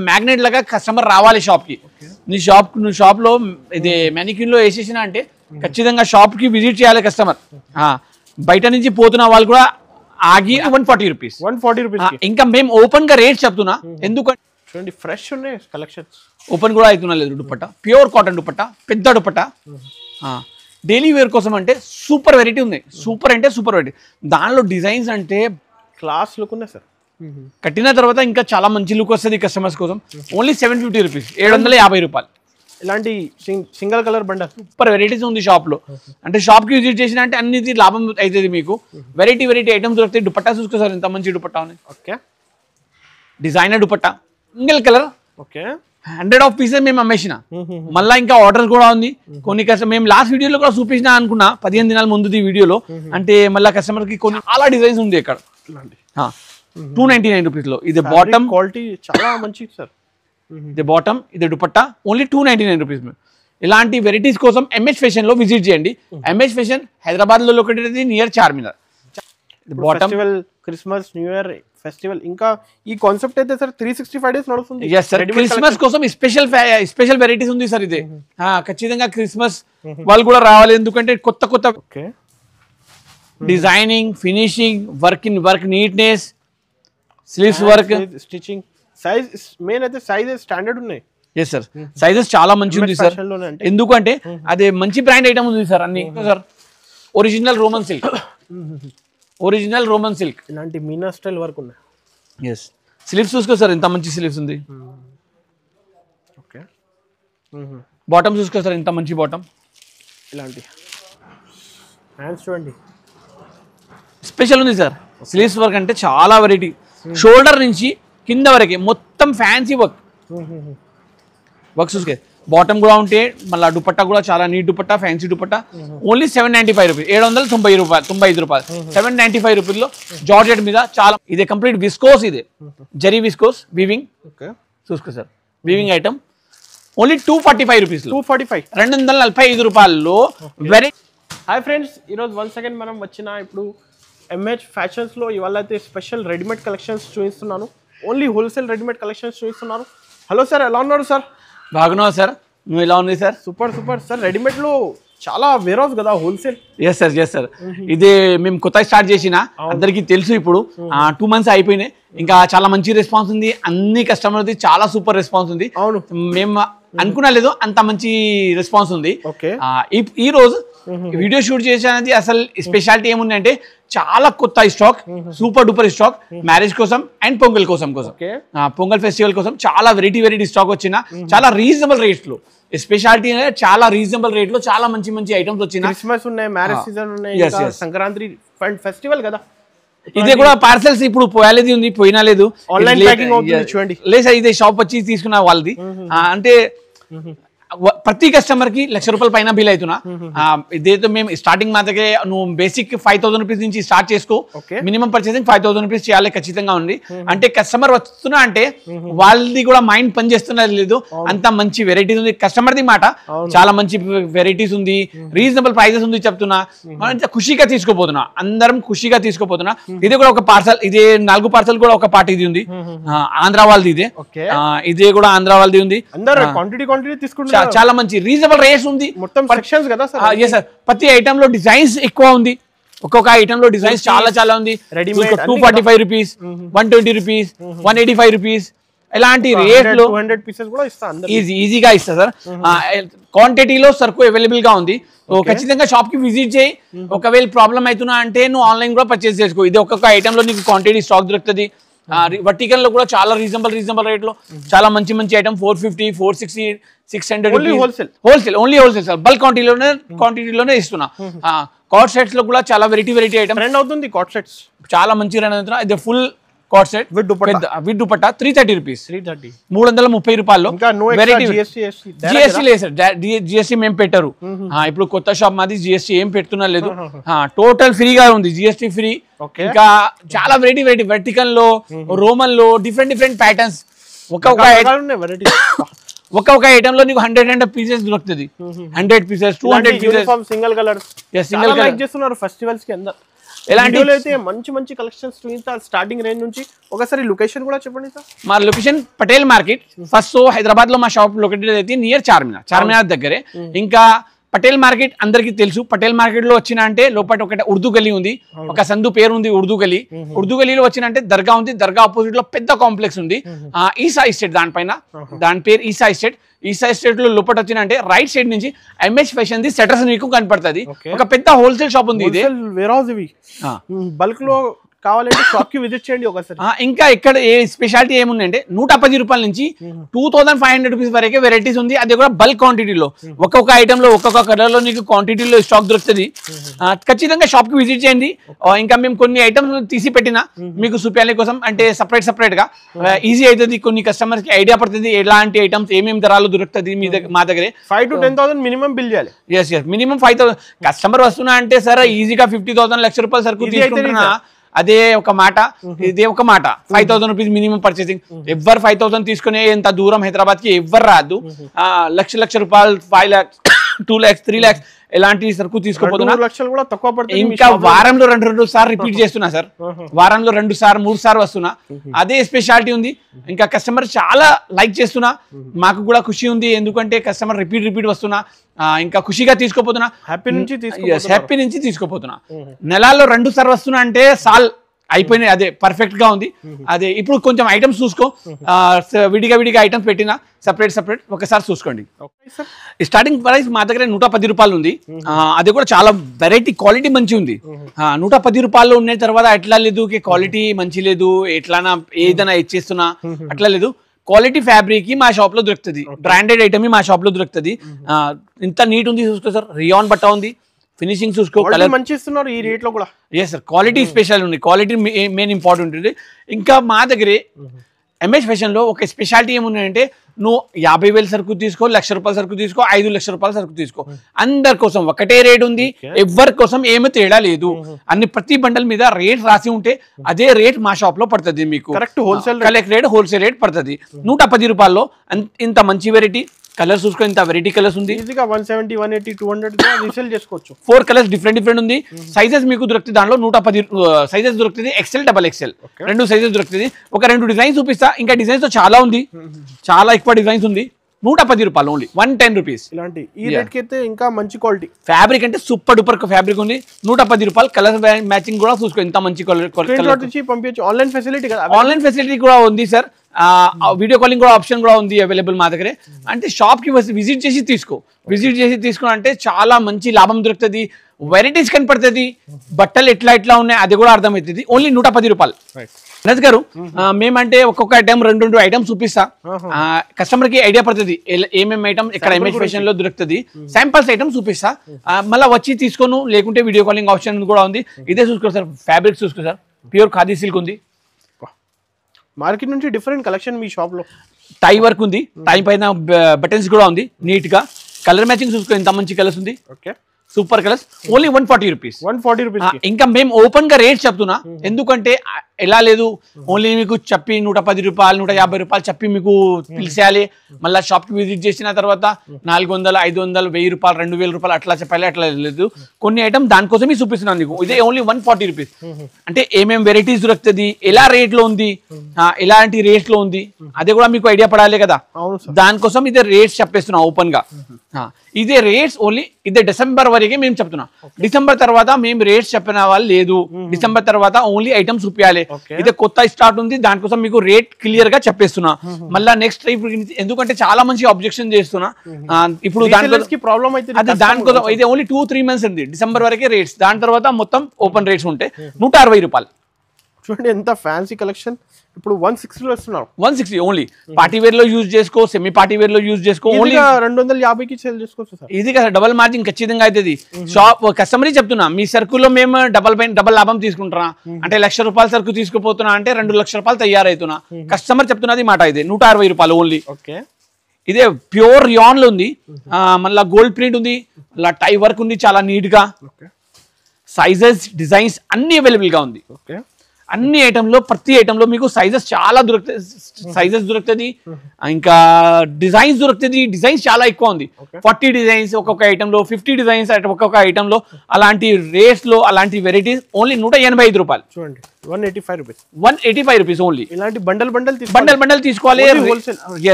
Magnet లాగా customer రావాలి shop కి. నువ్వు షాప్ లో ఇది మ్యానిక్యూర్ లో వేసేసిన అంటే ఖచ్చితంగా షాప్ కి విజిట్ చేయాలి కస్టమర్. బయట నుంచి పోతున్న వాళ్ళు కూడా ఆగి 140 రూపీస్. ఇంకా మేము ఓపెన్ గా రేట్ చెప్తున్నా, ఎందుకంటే చూడండి ఫ్రెష్ ఉన్నాయి కలెక్షన్స్. ఓపెన్ కూడా అవుతున్నా లేదు. దుపట్టా ప్యూర్ కాటన్ దుపట్టా, పెద్ద దుపట్టా, డైలీ వేర్ కోసం అంటే సూపర్ వెరైటీ ఉంది. సూపర్ అంటే సూపర్ వెరైటీ. దానిలో డిజైన్స్ అంటే క్లాస్ లుక్ ఉన్నాయి సార్. కట్టిన తర్వాత ఇంకా చాలా మంచి లుక్ వస్తుంది కస్టమర్స్ కోసం. ఓన్లీ 750 రూపీస్, 750 రూపాయలు. ఇలాంటి single colour bundle super varieties ఉంది షాప్ లో. అంటే షాప్ కి విజిట్ చేసిన అంటే అన్నిటి లాభం అవుతుంది మీకు. వెరైటీ ఐటమ్స్ దొరుకుతాయి. దుపట్టా చూసుకోసారు ఎంత మంచి దుపట్టా ఉంది. Okay, designer dupatta, single colour. Okay, 100 of pieces మేము అమ్మేసిన. మళ్ళీ ఇంకా ఆర్డర్ కూడా ఉంది. కొన్ని కస్టమర్ మేము లాస్ట్ వీడియోలో కూడా చూపించిన అనుకున్నా 15 దినాల ముందు వీడియోలో. అంటే మళ్ళీ కస్టమర్ కి కొన్ని చాలా డిజైన్స్ ఉంది ఇక్కడ. 299 రూపీస్ లో. ఇది బాటమ్ క్వాలిటీ చాలా మంచిది సార్. ఇది బాటమ్, ఇది దుపట్టా, ఓన్లీ 299 రూపీస్. ఇలాంటి వెరైటీస్ కోసం ఎంఎస్ ఫ్యాషన్ లో విజిట్ చేయండి. ఎంఎస్ ఫ్యాషన్ హైదరాబాద్ లో located, near Charminar. Bottom Christmas, new year festival, ఇంకా ఈ కాన్సెప్ట్ అయితే సార్ 365 డేస్ నడుస్తుంది. yes sir, క్రిస్మస్ కోసం స్పెషల్ వెరైటీస్ ఉంది సార్. ఇది ఖచ్చితంగా క్రిస్మస్ వాళ్ళు కూడా రావాలి, ఎందుకంటే కొత్త designing, finishing, work neatness, sleeves work, stitching, size main అయితే సైజ్ స్టాండర్డ్ ఉన్నాయి. ఎస్ సార్, సైజెస్ చాలా మంచి ఉంది సార్. ఎందుకంటే అదే మంచి బ్రాండ్ ఐటమ్ ఉంది సార్. అన్ని సార్ ఒరిజినల్ రోమన్ సిల్క్, ఇలాంటి మీనా స్టైల్ వర్క్ ఉన్నాయి. ఎస్, స్లీవ్స్ చూసుకో సార్ ఎంత మంచి స్లీవ్స్ ఉంది. ఓకే, బాటమ్ చూసుకో సార్ ఎంత మంచి బాటమ్. ఇలాంటి హ్యాండ్స్ చూడండి స్పెషల్ ఉంది సార్. స్లీవ్స్ వర్క్ అంటే చాలా వెరైటీ. షోల్డర్ నుంచి కింద వరకే మొత్తం ఫ్యాన్సీ వర్క్ చూసుకే. బాటమ్ కూడా ఉంటే మళ్ళీ దుపట్టా కూడా చాలా neat dupatta, fancy dupatta. Only 795 rupees, 795 రూపాయలు. 795 రూపీస్లో జార్జెట్ మీద చాలా. ఇదే కంప్లీట్ విస్కోస్, ఇదే జరీ విస్కోస్ వీవింగ్. చూసుకో sir, weaving item. Only 245 rupees, 245 రూపాయల్లో వెరీ. హాయ్ ఫ్రెండ్స్, ఈరోజు వన్స్ అగైన్ మనం ఇప్పుడు ఎంహెచ్ ఫ్యాషన్స్ లో ఇవాళ అయితే స్పెషల్ రెడీమేడ్ కలెక్షన్స్ చూపిస్తున్నాను. ఓన్లీ హోల్సేల్ రెడీమేడ్ కలెక్షన్స్ చూపిస్తున్నాను. హలో సార్, ఎలా ఉన్నారు సార్? బాగున్నావు సార్, నువ్వు ఎలా ఉంది సార్? Super sir. రెడీమేడ్ లో చాలా వేర్ హౌస్ కదా హోల్సేల్. Yes sir. ఇది మేము కొత్త స్టార్ట్ చేసిన, అందరికి తెలుసు. ఇప్పుడు 2 months అయిపోయినాయి. ఇంకా చాలా మంచి రెస్పాన్స్ ఉంది. అన్ని కస్టమర్ది చాలా సూపర్ రెస్పాన్స్ ఉంది. అవును, మేము అనుకున్నా లేదు అంత మంచి రెస్పాన్స్ ఉంది. ఈ రోజు వీడియో షూట్ చేసేది అసలు స్పెషాలిటీ ఏముంది అంటే చాలా కొత్త stock, super duper stock. Marriage కోసం అండ్ పొంగల్ కోసం పొంగల్ ఫెస్టివల్ కోసం చాలా వెరైటీ స్టాక్ వచ్చిన, చాలా రీజనబుల్ రేట్స్ లో. స్పెషాలిటీ చాలా రీజనబుల్ రేట్ లో చాలా మంచి ఐటమ్స్ వచ్చిన. క్రిస్మస్ ఉన్నాయి, మ్యారేజ్ సీజన్ ఉన్నాయి, సంక్రాంతి ఫెస్టివల్ కదా. ఇదే కూడా పార్సెల్స్ ఇప్పుడు పోయాలేది ఉంది, పోయినా లేదు. ఆన్లైన్ ప్యాకింగ్ అవుతుంది చూడండి. లేదు సార్, ఇదే షాప్ వచ్చి తీసుకున్న వాళ్ళది. అంటే ప్రతి కస్టమర్ కి 1,00,000 రూపాయల పైన బిల్ అవుతున్నా. ఇదేదో మేము స్టార్టింగ్ మా దగ్గర నువ్వు బేసిక్ 5,000 రూపీస్ నుంచి స్టార్ట్ చేసుకో. మినిమం పర్చేసింగ్ 5,000 రూపీస్ చేయాలి ఖచ్చితంగా ఉంది. అంటే కస్టమర్ వస్తున్నా అంటే వాళ్ళది కూడా మైండ్ పని చేస్తున్నది లేదు. అంత మంచి వెరైటీస్ ఉంది. కస్టమర్ ది మాట చాలా మంచి వెరైటీస్ ఉంది, రీజనబుల్ ప్రైజెస్ ఉంది చెప్తున్నా. మనం ఖుషిగా తీసుకోపోతున్నా, అందరం ఖుషిగా తీసుకోపోతున్నా. ఇది కూడా ఒక పార్సల్, ఇదే 4 పార్సల్ కూడా ఒక పార్ట్ ఇది ఉంది. ఆంధ్ర వాళ్ళది ఇదే, ఇదే కూడా ఆంధ్ర వాళ్ళది ఉంది. క్వాంటిటీ తీసుకుంటున్నారు. చాలా మంచి రీజనబుల్ రేట్స్ ఉంది. మొత్తం సెక్షన్స్ కదా సార్. yes sir, ప్రతి ఐటమ్ లో డిజైన్స్ ఎక్కువ ఉంది. ఒక్కొక్క ఐటమ్ లో డిజైన్స్ చాలా ఉంది. 245 రూపీస్, 120 రూపీస్, 185 రూపీస్, ఇలాంటి రేట్ లో 200 పీసెస్ కూడా ఇస్తా. ఈజీగా ఇస్తా సార్. క్వాంటిటీలో సరుకు అవైలబుల్ గా ఉంది. ఖచ్చితంగా షాప్ కి విజిట్ చేయి. ఒకవేళ ప్రాబ్లం అవుతున్నా అంటే నువ్వు ఆన్లైన్ కూడా పర్చేస్ చేసుకో. ఇది ఒక్కొక్క ఐటమ్ లో నీకు క్వాంటిటీ స్టాక్ దొరుకుతుంది. వర్టికల్ లో కూడా చాలా రీజనబుల్ రేట్ లో చాలా మంచి item. 450, 460, 600 wholesale, only wholesale sir. Bulk క్వాంటిటీలోనే ఇస్తున్నా. కార్డ్ సెట్స్ లో కూడా చాలా వెరైటీ ఐటమ్ రన్ అవుతుంది. కార్డ్ సెట్స్ చాలా మంచి రన్ అవుతున్నా. ఇది full card set with dupatta 330 rupees, 330 రూపాయల్లో. జిఎస్టీ లేదు సార్, జిఎస్టీ మేము పెట్టారు. ఇప్పుడు కొత్త షాప్ మాది, జిఎస్టీ ఏం పెడుతున్నా లేదు. టోటల్ ఫ్రీగా ఉంది, జిఎస్టీ ఫ్రీ. ఇంకా చాలా వెరైటీ వర్టికల్ లో, రోమన్ లో డిఫరెంట్ ప్యాటర్న్స్. ఒక్కొక్క ఐటమ్ లో నీకు 100 పీసెస్ దొరుకుతుంది. 100 పీసెస్, 200 పీసెస్. సింగిల్ కలర్ చేస్తున్నారు ఫెస్టివల్స్ కి. ఎలాంటి అయితే మంచి మంచి కలెక్షన్స్ చూపిస్తారు స్టార్టింగ్ రేంజ్ నుంచి. ఒకసారి లొకేషన్ కూడా చెప్పండి సార్. మా location Patel market first. So Hyderabad లో మా షాప్ లొకేటెడ్ అయితే నియర్ చార్మినార్ దగ్గరే. ఇంకా పటేల్ మార్కెట్ అందరికీ తెలుసు. పటేల్ మార్కెట్ లో వచ్చిన అంటే లోపల ఒక ఉర్దూ గలీ ఉంది, ఒక సందు పేరు ఉంది ఉర్దూ గలీ. ఉర్దూ గలీలో వచ్చిన అంటే దర్గా ఉంది, దర్గా ఆపోజిట్ లో పెద్ద కాంప్లెక్స్ ఉంది ఈసా ఎస్టేట్, దానిపైన దాని పేరు ఈసా ఎస్టేట్. ఈసా ఎస్టేట్ లో లోపల వచ్చిన అంటే రైట్ సైడ్ నుంచి ఎంహెచ్ ఫ్యాషన్ ది సెటర్స్ మీకు కనపడుతుంది. ఒక పెద్ద హోల్సేల్ షాప్ ఉంది. ఇది వేర్ హౌస్ ఇవి బల్క్ లో కావాలంటే షాప్ కి విజిట్ చేయండి ఒకసారి. ఇంకా ఇక్కడ ఏ స్పెషాలిటీ ఏముందంటే 110 రూపాయల నుంచి 2500 రూపీస్ వరకే వెరైటీస్ ఉంది. అది కూడా బల్క్ క్వాంటిటీలో ఒక్కొక్క ఐటమ్ లో ఒక్కొక్క కలర్ లో నీకు క్వాంటిటీలో స్టాక్ దొరుకుతుంది. ఖచ్చితంగా షాప్ కి విజిట్ చేయండి. ఇంకా మేము కొన్ని ఐటమ్స్ తీసి పెట్టినా మీకు చూపించాలి కోసం, అంటే సపరేట్ గా ఈజీ అవుతుంది. కొన్ని కస్టమర్స్ కి ఐడియా పడుతుంది ఎలాంటి ఐటమ్స్ ఏమేమి ధరలు దొరుకుతుంది మా దగ్గరే. 5 to 10,000 మినిమం బిల్ చేయాలి. Yes minimum 5,000. కస్టమర్ వస్తున్నా అంటే సార్ ఈజీగా 50,000 లక్ష రూపాయల సరుకు తీసుకుంటున్నా, అదే ఒక మాట, ఇదే ఒక మాట. 5,000 రూపీస్ మినిమం పర్చేసింగ్. ఎవ్వరు 5,000 తీసుకునే ఎంత దూరం హైదరాబాద్ కి ఎవ్వరు రాదు. లక్ష రూపాయలు 5 lakhs 2 lakhs 3 lakhs ఎలాంటి సరుకు తీసుకోపోతున్నా. ఇంకా వారంలో 2 సార్లు రిపీట్ చేస్తున్నా సార్. వారంలో 2 సార్లు 3 సార్లు వస్తున్నా. అదే స్పెషాలిటీ ఉంది. ఇంకా కస్టమర్ చాలా లైక్ చేస్తున్నా, మాకు కూడా ఖుషి ఉంది. ఎందుకంటే కస్టమర్ రిపీట్ వస్తున్నా, ఇంకా ఖుషిగా తీసుకోపోతున్నా, హ్యాపీ నుంచి తీసుకోపోతున్నా. నెలలో 2 సార్లు వస్తున్నా అంటే సాల్ అయిపోయినాయి. అదే పర్ఫెక్ట్ గా ఉంది. అదే ఇప్పుడు కొంచెం ఐటమ్స్ చూసుకో, విడిగా ఐటమ్స్ పెట్టినా సపరేట్ ఒకసారి చూసుకోండి. స్టార్టింగ్ ప్రైస్ మా దగ్గర 110 రూపాయలు ఉంది. అది కూడా చాలా వెరైటీ క్వాలిటీ మంచి ఉంది. 110 రూపాయలు ఉన్న తర్వాత ఎట్లా లేదు క్వాలిటీ మంచి లేదు, ఎట్లానా ఏదైనా ఇచ్చేస్తున్నా అట్లా లేదు. క్వాలిటీ ఫ్యాబ్రిక్ మా షాప్ లో దొరుకుతుంది, బ్రాండెడ్ ఐటమ్ మా షాప్ లో దొరుకుతుంది. ఇంత నీట్ ఉంది చూసుకో సార్. రియాన్ బట్ట ఉంది, ఫినిషింగ్ చూసుకో, కలర్ మంచి ఇస్తున్నారు ఈ రేట్ లో కూడా. ఎస్ సార్, క్వాలిటీ స్పెషల్ ఉంది. క్వాలిటీ మెయిన్ ఇంపార్టెంట్ ఉంది. ఇంకా మా దగ్గరే ఎంహెచ్ ఫ్యాషన్ లో ఒక స్పెషాలిటీ ఏమున్నాయంటే, నువ్వు 50,000 సరుకు తీసుకో, 1,00,000 రూపాయల సరుకు తీసుకో, 5 లక్షల రూపాయల సరుకు తీసుకో, అందరి కోసం ఒకటే రేట్ ఉంది. ఎవరి కోసం ఏమీ తేడా లేదు. అన్ని ప్రతి బండల్ మీద రేట్ రాసి ఉంటే అదే రేట్ మా షాప్ లో పడుతుంది మీకు. కరెక్ట్ హోల్సేల్ రేట్ పడుతుంది. 110 రూపాయల్లో ఇంత మంచి వెరైటీ కలర్స్ చూసుకో. ఇంత వెరైటీ కలర్స్ ఉంది. 170, 180, 200 రీసేల్ చేసుకోవచ్చు. 4 కలర్స్ డిఫరెంట్ ఉంది. సైజెస్ మీకు దొరుకుతుంది. దాంట్లో 110 సైజెస్ దొరుకుతుంది. XL, XXL 2 సైజెస్ దొరుకుతుంది. ఒక 2 డిజైన్స్ చూపిస్తా. ఇంకా డిజైన్స్ తో చాలా ఉంది, చాలా ఎక్కువ డిజైన్స్ ఉంది. 110 రూపాయలు ఓన్లీ, 110 రూపీస్. ఇలాంటి ఈ రేట్ కి అయితే ఇంకా మంచి క్వాలిటీ ఫ్యాబ్రిక్ అంటే సూపర్ డూపర్ ఫ్యాబ్రిక్ ఉంది. 110 రూపాయలు. కలర్ మ్యాచింగ్ కూడా చూసుకో. ఇంత మంచి పంపించు. ఆన్లైన్ ఫెసిలిటీ కదా? ఆన్లైన్ ఫెసిలిటీ కూడా ఉంది సార్. వీడియో కాలింగ్ కూడా ఆప్షన్ కూడా ఉంది అవైలబుల్ మా దగ్గరే. అంటే షాప్ కి విజిట్ చేసి తీసుకో అంటే చాలా మంచి లాభం దొరుకుతుంది. వెరైటీస్ కనపడుతుంది. బట్టలు ఎట్లా ఉన్నాయి అది కూడా అర్థమవుతుంది. ఓన్లీ 110 రూపాయలు. నజ్ గారు, మేమంటే ఒక్కొక్క ఐటమ్ 2 ఐటమ్స్ చూపిస్తా. కస్టమర్ కి ఐడియా పడుతుంది ఏమేమి ఐటమ్ ఇక్కడ ఎంహెచ్ ఫ్యాషన్ లో దొరుకుతుంది. శాంపిల్స్ ఐటమ్ చూపిస్తా, మళ్ళీ వచ్చి తీసుకోను. లేకుంటే వీడియో కాలింగ్ ఆప్షన్ కూడా ఉంది. ఇదే చూసుకో సార్. ఫ్యాబ్రిక్ చూసుకో సార్. ప్యూర్ ఖాదీ సిల్క్ ఉంది. మార్కెట్ నుంచి డిఫరెంట్ కలెక్షన్ మీ షాప్ లో. టై వర్క్ ఉంది. టై పైన బటన్స్ కూడా ఉంది నీట్ గా. కలర్ మ్యాచింగ్ చూసుకో. ఎంత మంచి కలర్స్ ఉంది. Okay, super colours. Only 140 rupees. ఇంకా మేము ఓపెన్ గా రేట్ చెప్తున్నా. ఎందుకంటే ఎలా లేదు, ఓన్లీ మీకు చెప్పి 110 రూపాయలు 150 రూపాయలు చెప్పి మీకు పిలిచేయాలి. మళ్ళీ షాప్ కి విజిట్ చేసిన తర్వాత 400, 500, 1000 రూపాయలు, 2000 రూపాయలు అట్లా చెప్పాలి. అట్లా లేదు. కొన్ని ఐటమ్ దానికోసమే చూపిస్తున్నాను నీకు. ఇదే ఓన్లీ 140 రూపీస్. అంటే ఏమేమి వెరైటీస్ దొరుకుతుంది, ఎలా రేట్ లో ఉంది, ఎలాంటి రేట్ లో ఉంది, అదే కూడా మీకు ఐడియా పడాలి కదా. దానికోసం ఇదే రేట్స్ చెప్పేస్తున్నా ఓపెన్ గా. ఇదే రేట్స్ ఓన్లీ ఇదే డిసెంబర్ వరకే మేము చెప్తున్నాం. డిసెంబర్ తర్వాత మేము రేట్స్ చెప్పిన వాళ్ళు లేదు. డిసెంబర్ తర్వాత ఓన్లీ ఐటమ్స్ చూపించాలి. ఇదే కొత్త స్టార్ట్ ఉంది. దానికోసం మీకు రేట్ క్లియర్ గా చెప్పేస్తున్నా. మళ్ళీ నెక్స్ట్ ఎందుకంటే చాలా మంచి అబ్జెక్షన్ చేస్తున్నా. ఇప్పుడు ప్రాబ్లం అయితే దానికోసం ఇది ఓన్లీ 2-3 మంత్స్ ఉంది. డిసెంబర్ వరకే రేట్స్. దాని తర్వాత మొత్తం ఓపెన్ రేట్స్ ఉంటాయి. 160 రూపాయలు. చూడండి ఎంత ఫ్యాన్సీ కలెక్షన్. ఇప్పుడు 160 లో ఇస్తున్నారు. 160 ఓన్లీ. పార్టీ వేర్ లో యూజ్ చేసుకో, సెమీ పార్టీ వేర్ లో యూజ్ చేసుకో. ఓన్లీ 250కి సేల్ చేసుకోవచ్చు సార్. ఇది కదా డబల్ మార్జిన్ ఖచ్చితంగా అవుతుంది. షాప్ కస్టమర్ చెప్తున్నా, మీ సరుకులో మేము డబల్ లాభం తీసుకుంటున్నా. అంటే 1,00,000 రూపాయల సరుకు తీసుకుపోతున్నా అంటే 2 లక్షల రూపాయలు తయారవుతున్నా. కస్టమర్ చెప్తున్నది మాట. ఇది 160 రూపాయలు ఓన్లీ. ఓకే, ఇదే ప్యూర్ రియాన్ లో ఉంది. మళ్ళీ గోల్డ్ ప్రింట్ ఉంది. మళ్ళీ టై వర్క్ ఉంది చాలా నీట్ గా. సైజెస్ డిజైన్స్ అన్ని అవైలబుల్ గా ఉంది. అన్ని ఐటమ్ లో ప్రతి ఐటమ్ లో మీకు సైజెస్ చాలా దొరుకుతుంది ఇంకా డిజైన్స్ దొరుకుతుంది డిజైన్స్ చాలా ఎక్కువ ఉంది 40 డిజైన్స్ ఒక్కొక్క ఐటమ్ లో 50 డిజైన్స్ ఒక్కొక్క ఐటమ్ లో అలాంటి రేట్స్ లో అలాంటి వెరైటీస్ ఓన్లీ 185 రూపాయలు చూడండి 185 రూపీస్ 185 రూపీస్ ఓన్లీ ఇలాంటి బండల్ తీసుకోవాలి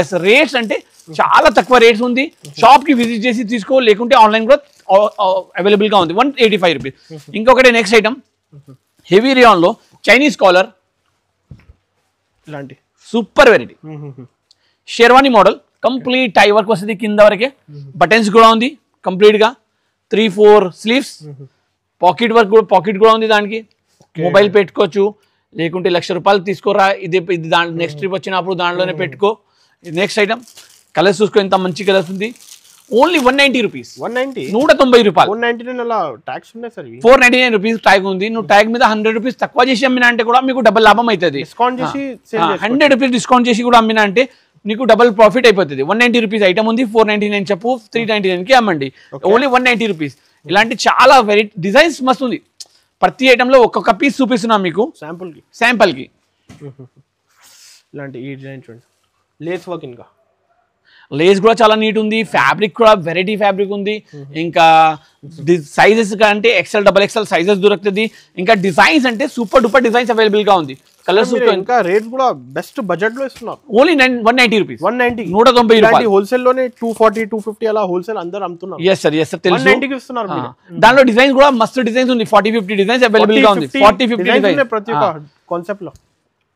ఎస్ రేట్స్ అంటే చాలా తక్కువ రేట్స్ ఉంది షాప్ కి విజిట్ చేసి తీసుకో లేకుంటే ఆన్లైన్ కూడా అవైలబుల్ గా ఉంది 185 రూపీస్ ఇంకొకటి నెక్స్ట్ ఐటమ్ హెవీ రియాన్ లో చైనీస్ కాలర్ ఇలాంటి super variety sherwani model complete tie work వస్తుంది కింద వరకే బటన్స్ కూడా ఉంది కంప్లీట్ గా 3-4 స్లీవ్స్ పాకెట్ కూడా ఉంది దానికి మొబైల్ పెట్టుకోవచ్చు లేకుంటే ₹1,00,000 తీసుకోరా ఇది నెక్స్ట్ ట్రిప్ వచ్చినప్పుడు దాంట్లోనే పెట్టుకో నెక్స్ట్ ఐటమ్ కలర్స్ చూసుకో ఎంత మంచి కలర్స్ ఉంది ఓన్లీ 190 రూపీస్ 190 రూపాయలు 499 రూపీస్ ట్యాగ్ ఉంది నువ్వు ట్యాగ్ మీద 100 రూపీస్ తక్కువ చేసి అమ్మినా అంటే కూడా మీకు డబల్ లాభం అవుతుంది 100 రూపీస్ డిస్కౌంట్ చేసి కూడా అమ్మినా అంటే నీకు డబల్ ప్రాఫిట్ అయిపోతుంది 190 రూపీస్ ఐటమ్ ఉంది 499 చెప్పు 399 కి అమ్మండి ఓన్లీ 190 రూపీస్ ఇలాంటి చాలా వెరైటీ డిజైన్స్ మస్తు ఉంది ప్రతి ఐటమ్ లో ఒక్కొక్క పీస్ చూపిస్తున్నా మీకు శాంపుల్ కి ఇలాంటి ఈ డిజైన్ చూడండి లేస్ వర్క్ ఇంకా లేస్ కూడా చాలా నీట్ ఉంది ఫ్యాబ్రిక్ కూడా వెరైటీ ఫ్యాబ్రిక్ ఉంది ఇంకా సైజెస్ అంటే XL XXL సైజెస్ దొరుకుతుంది ఇంకా డిజైన్స్ అంటే సూపర్ డూపర్ డిజైన్స్ అవైలబుల్ గా ఉంది కలర్స్ ఇంకా రేట్ కూడా బెస్ట్ బడ్జెట్ లో ఇస్తున్నారు ఓన్లీ 190 రూపీస్ 190 రూపాయలు హోల్సేల్ లోనే 240 250 అలా హోల్సేల్ అందరూ అమ్ముతున్నారు yes sir తెలుసు 190 కి ఇస్తున్నారు మీరు దానిలో డిజైన్స్ కూడా మస్తు డిజైన్స్ ఉంది 40-50 డిజైన్స్ అవైలబుల్ గా ఉంది 40-50 డిజైన్స్ ప్రతి ఒక్క కాన్సెప్ట్ లో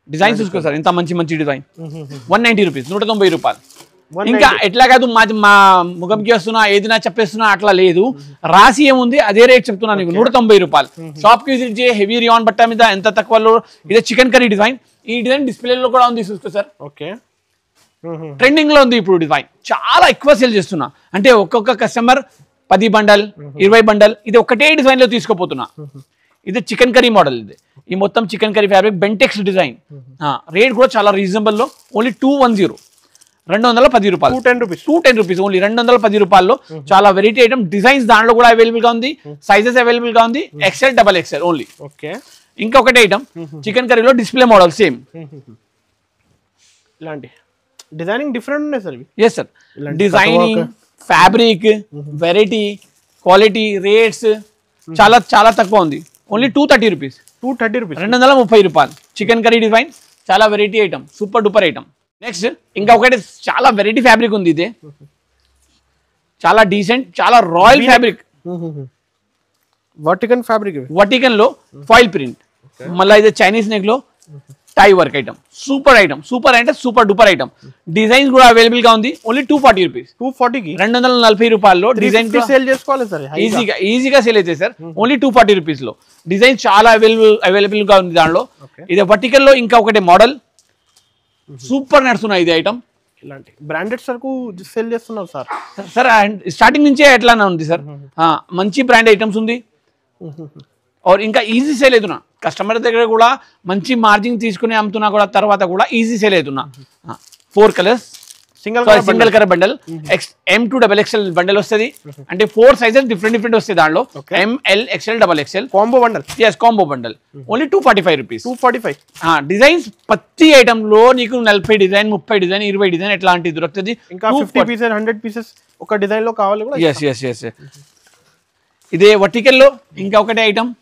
డిజైన్స్ చూసుకో సార్ ఎంత మంచి డిజైన్ 190 రూపీస్ 190 రూపాయలు ఇంకా ఎట్లా కాదు మా ముఖంకి వస్తున్నా ఏదైనా చెప్పేస్తున్నా అట్లా లేదు రాసి ఏముంది అదే రేట్ చెప్తున్నా నీకు 190 రూపాయలు షాప్ కి విజిట్ చేయి హెవీ రియాన్ బట్ట మీద ఎంత తక్కువలో ఇదే చికెన్ కర్రీ డిజైన్ ఈ డిజైన్ డిస్ప్లే లో కూడా ఉంది చూసుకో సార్ ట్రెండింగ్ లో ఉంది ఇప్పుడు డిజైన్ చాలా ఎక్కువ సేల్ చేస్తున్నా అంటే ఒక్కొక్క కస్టమర్ 10 బండల్ 20 బండల్ ఇది ఒకటే డిజైన్ లో తీసుకోపోతున్నా ఇది చికెన్ కర్రీ మోడల్ ఇది ఈ మొత్తం chicken curry fabric Bentex design rate కూడా చాలా రీజనబుల్ లో ఓన్లీ 210 రూపాయలు 210 రూపీస్ ఓన్లీ 210 రూపాయల్లో చాలా వెరైటీ ఐటమ్ డిజైన్స్ దాంట్లో కూడా అవైలబుల్ గా ఉంది సైజెస్ అవైలబుల్ గా ఉంది XL XXL ఓన్లీ ఇంకొకటి ఐటమ్ చికెన్ కర్రీలో డిస్ప్లే మోడల్ సేమ్ ఇలాంటి డిజైనింగ్ డిఫరెంట్ ఉన్నాయి sir yes sir designing fabric variety quality rates చాలా తక్కువ ఉంది ఓన్లీ 230 రూపీస్ 230 రూపాయలు చికెన్ కర్రీ డిజైన్ చాలా variety item super duper item next ఇంకా ఒకటి చాలా వెరైటీ ఫ్యాబ్రిక్ ఉంది ఇదే చాలా డీసెంట్ చాలా రాయల్ ఫ్యాబ్రిక్ వర్టికన్ లో ఫాయిల్ ప్రింట్ మళ్ళీ ఇది చైనీస్ నెక్ లో టై వర్క్ ఐటమ్ సూపర్ అంటే సూపర్ డూపర్ ఐటమ్ డిజైన్స్ కూడా అవైలబుల్ గా ఉంది ఓన్లీ 240 రూపీస్ 240 రూపాయల్లో డిజైన్ సేల్ చేసుకోవాలి సార్ ఈజీగా సేల్ అయితే సార్ ఓన్లీ 240 రూపీస్ లో డిజైన్స్ చాలా అవైలబుల్ గా ఉంది దానిలో ఇది వర్టికల్ లో ఇంకా ఒకటి మోడల్ సూపర్ నడుస్తున్నాయి ఇది ఐటమ్ ఇలాంటి బ్రాండెడ్ సరుకు సేల్ చేస్తున్నారు సార్ స్టార్టింగ్ నుంచే ఎట్లానే ఉంది సార్ మంచి బ్రాండ్ ఐటమ్స్ ఉంది ఇంకా ఈజీ సేల్ అవుతున్నా కస్టమర్ దగ్గర కూడా మంచి మార్జిన్ తీసుకుని అమ్ముతున్నా కూడా తర్వాత కూడా ఈజీ సేల్ అవుతున్నా 4 colours single colour bundle M2 XXL bundle వస్తుంది అంటే 4 సైజెస్ డిఫరెంట్ వస్తాయి దాంట్లో ML XL XXL combo bundle only 245 rupees designs ప్రతి ఐటమ్ లో నీకు 40 డిజైన్ 30 డిజైన్ 20 డిజైన్ ఎట్లాంటి దొరుకుతుంది ఇంకా 50 పీసెస్ 100 పీసెస్ ఒక డిజైన్ లో కావాలి కూడా yes ఇదే వర్టికల్ లో ఇంకా ఒకటి ఐటమ్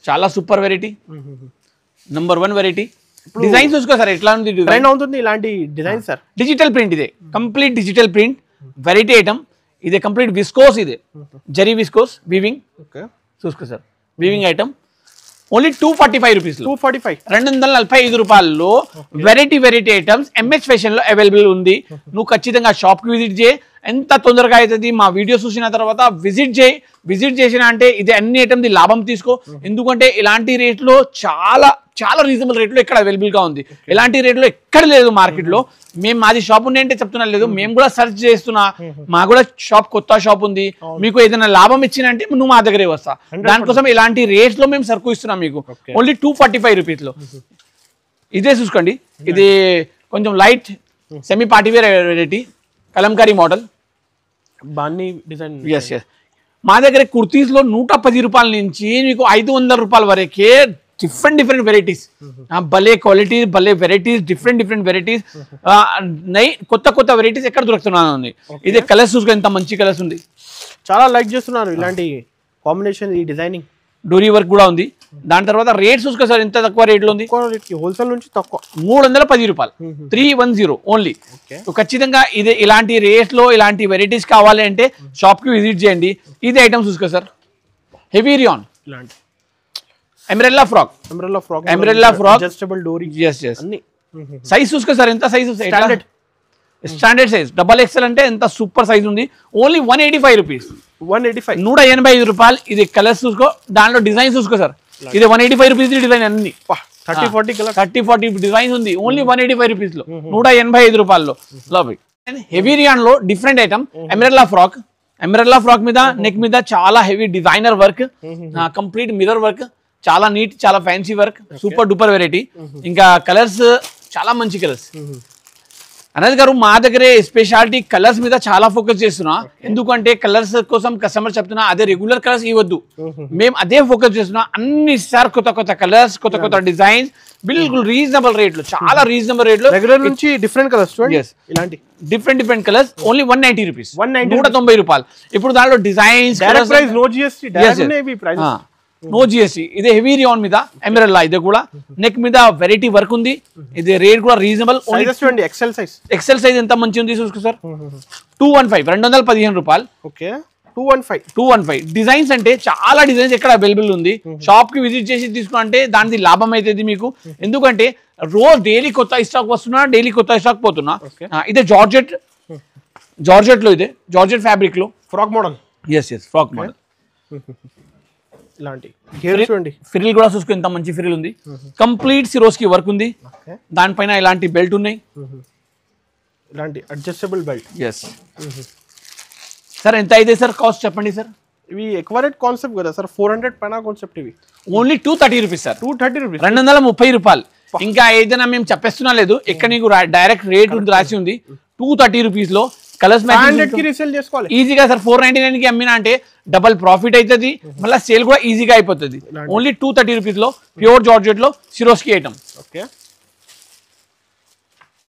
చాలా super variety number 1 variety designs చూసుకో సార్ ఎట్లా ఉంది డిజైన్ అవుతుంది ఇలాంటి డిజైన్ సార్ డిజిటల్ ప్రింట్ ఇదే complete digital print variety item ఇదే కంప్లీట్ విస్కోస్ ఇదే జరీ విస్కోస్ వీవింగ్ చూసుకో sir weaving item only 245 rupees 245 రూపాయల్లో వెరైటీ ఐటమ్స్ ఎంఎస్ ఫ్యాషన్ లో అవైలబుల్ ఉంది నువ్వు ఖచ్చితంగా షాప్ కి విజిట్ చేయి ఎంత తొందరగా అవుతుంది మా వీడియో చూసిన తర్వాత విజిట్ చేసిన అంటే ఇది అన్ని ఐటమ్ది లాభం తీసుకో ఎందుకంటే ఇలాంటి రేట్లో చాలా రీజనబుల్ రేట్లో ఇక్కడ అవైలబుల్ గా ఉంది ఇలాంటి రేట్లో ఎక్కడ లేదు మార్కెట్ లో మేము మాది షాప్ ఉంది అంటే చెప్తున్నా లేదు మేము కూడా సెర్చ్ చేస్తున్నా మా కూడా కొత్త షాప్ ఉంది మీకు ఏదైనా లాభం ఇచ్చినంటే నువ్వు మా దగ్గరే వస్తా దానికోసం ఇలాంటి రేట్స్ లో మేము సరుకు ఇస్తున్నాం మీకు ఓన్లీ 245 రూపీస్ లో ఇదే చూసుకోండి ఇది కొంచెం light semi party wear variety Kalamkari model బాన్ని డిజైన్ మా దగ్గర కుర్తీస్ లో 110 రూపాయల నుంచి మీకు 500 రూపాయల వరకే డిఫరెంట్ వెరైటీస్, భలే క్వాలిటీ, భలే వెరైటీస్, డిఫరెంట్ వెరైటీస్, కొత్త వెరైటీస్ ఎక్కడ దొరుకుతున్నాను ఉంది. ఇది కలర్స్ చూసుకో, ఎంత మంచి కలర్స్ ఉంది. చాలా లైక్ చేస్తున్నారు ఇలాంటి కాంబినేషన్, ఈ డిజైనింగ్. డోరీ వర్క్ కూడా ఉంది. దాని తర్వాత రేట్స్ చూసుకో సార్, ఎంత తక్కువ రేట్లో ఉంది. హోల్సేల్ నుంచి తక్కువ, 310 రూపాయలు, 310 ఓన్లీ. ఖచ్చితంగా ఇది ఇలాంటి రేట్స్ లో ఇలాంటి వెరైటీస్ కావాలి అంటే షాప్ కి విజిట్ చేయండి. ఇది ఐటమ్స్ చూసుకో sir, heavy rayon, umbrella frock, adjustable dori. Size చూసుకో సార్, ఎంత సైజ్, స్టాండర్డ్ సైజ్, XXL అంటే ఎంత సూపర్ సైజ్ ఉంది. ఓన్లీ 185 రూపీస్, 185 రూపాయలు. ఇది కలర్స్ చూసుకో, దాంట్లో డిజైన్స్ చూసుకో సార్. ఇది 185 రూపీస్ డిజైన్, అన్ని 30-40 డిజైన్స్ ఉంది. ఓన్లీ 185 రూపీస్ లో, 185 రూపాయల్లో. హెవీ రియాన్ లో డిఫరెంట్ ఐటమ్, ఎంబ్రెల్లా ఫ్రాక్ మీద నెక్ మీద చాలా heavy designer work, complete mirror work, చాలా నీట్, చాలా fancy work, super duper variety. ఇంకా కలర్స్ చాలా మంచి కలర్స్. అనంత్ గారు మా దగ్గరే స్పెషాలిటీ కలర్స్ మీద చాలా ఫోకస్ చేస్తున్నా. ఎందుకంటే కలర్స్ కోసం కస్టమర్ చెప్తున్నా, అదే రెగ్యులర్ కలర్స్ ఇవ్వద్దు, మేము అదే ఫోకస్ చేస్తున్నా. అన్ని సార్ కొత్త కలర్స్, కొత్త డిజైన్స్, బిల్కుల్ రీజనబుల్ రేట్లు, చాలా రీజనబుల్ రేట్లు. రెగ్యులర్ నుంచి డిఫరెంట్ కలర్స్, ఇలాంటి డిఫరెంట్ కలర్స్. ఓన్లీ 190 రూపీస్, 190 రూపాయలు. ఇప్పుడు దాంట్లో డిజైన్స్, నో జిఎస్టీ. ఇది హెవీ రియాన్ మీద ఎంబ్రెల్లా, ఇది కూడా నెక్ మీద వెరైటీ వర్క్ ఉంది. ఇది రేట్ కూడా రీజనబుల్. ఎక్సెల్ సైజ్ ఎంత మంచి ఉంది చూసుకో సార్, 215 రూపాయలు. 215 డిజైన్స్ అంటే చాలా డిజైన్స్ ఎక్కడ అవైలబుల్ ఉంది. షాప్ కి విజిట్ చేసి తీసుకుంటే దానికి లాభం అవుతుంది మీకు. ఎందుకంటే రోజు డైలీ కొత్త స్టాక్ వస్తున్నా, డైలీ కొత్త స్టాక్ పోతున్నా. ఇదే జార్జెట్ లో, ఇదే జార్జెట్ ఫ్యాబ్రిక్ లో ఫ్రాక్ మోడల్. Frock model. ఇలాంటి ఫ్రిల్ కూడా చూసుకో, ఎంత మంచి ఫ్రిల్ ఉంది. కంప్లీట్ సిరోస్కి వర్క్ ఉంది. దానిపైన ఇలాంటి బెల్ట్ ఉన్నాయి, ఇలాంటి అడ్జస్టబుల్ బెల్ట్. సార్ ఎంత అయితే సార్ కాస్ట్ చెప్పండి సార్. ఇవి ఎక్కువ రేట్ కాన్సెప్ట్ కదా సార్, 400 పైన కాన్సెప్ట్. ఇవి ఓన్లీ 230 రూపీస్ సార్, 230 రూపాయలు. ఇంకా ఏదైనా మేము చెప్పేస్తున్నా లేదు, ఎక్కడ నీకు డైరెక్ట్ రేట్ రాసి ఉంది. 230 రూపీస్ లో కలర్స్ చేసుకోవాలి ఈజీగా సార్. 499 కి అమ్మినా అంటే డబల్ ప్రాఫిట్ అవుతుంది, మళ్ళీ సేల్ కూడా ఈజీగా అయిపోతుంది. ఓన్లీ 230 రూపీస్ లో ప్యూర్ జార్జెట్ లో సిరోస్కి ఐటమ్.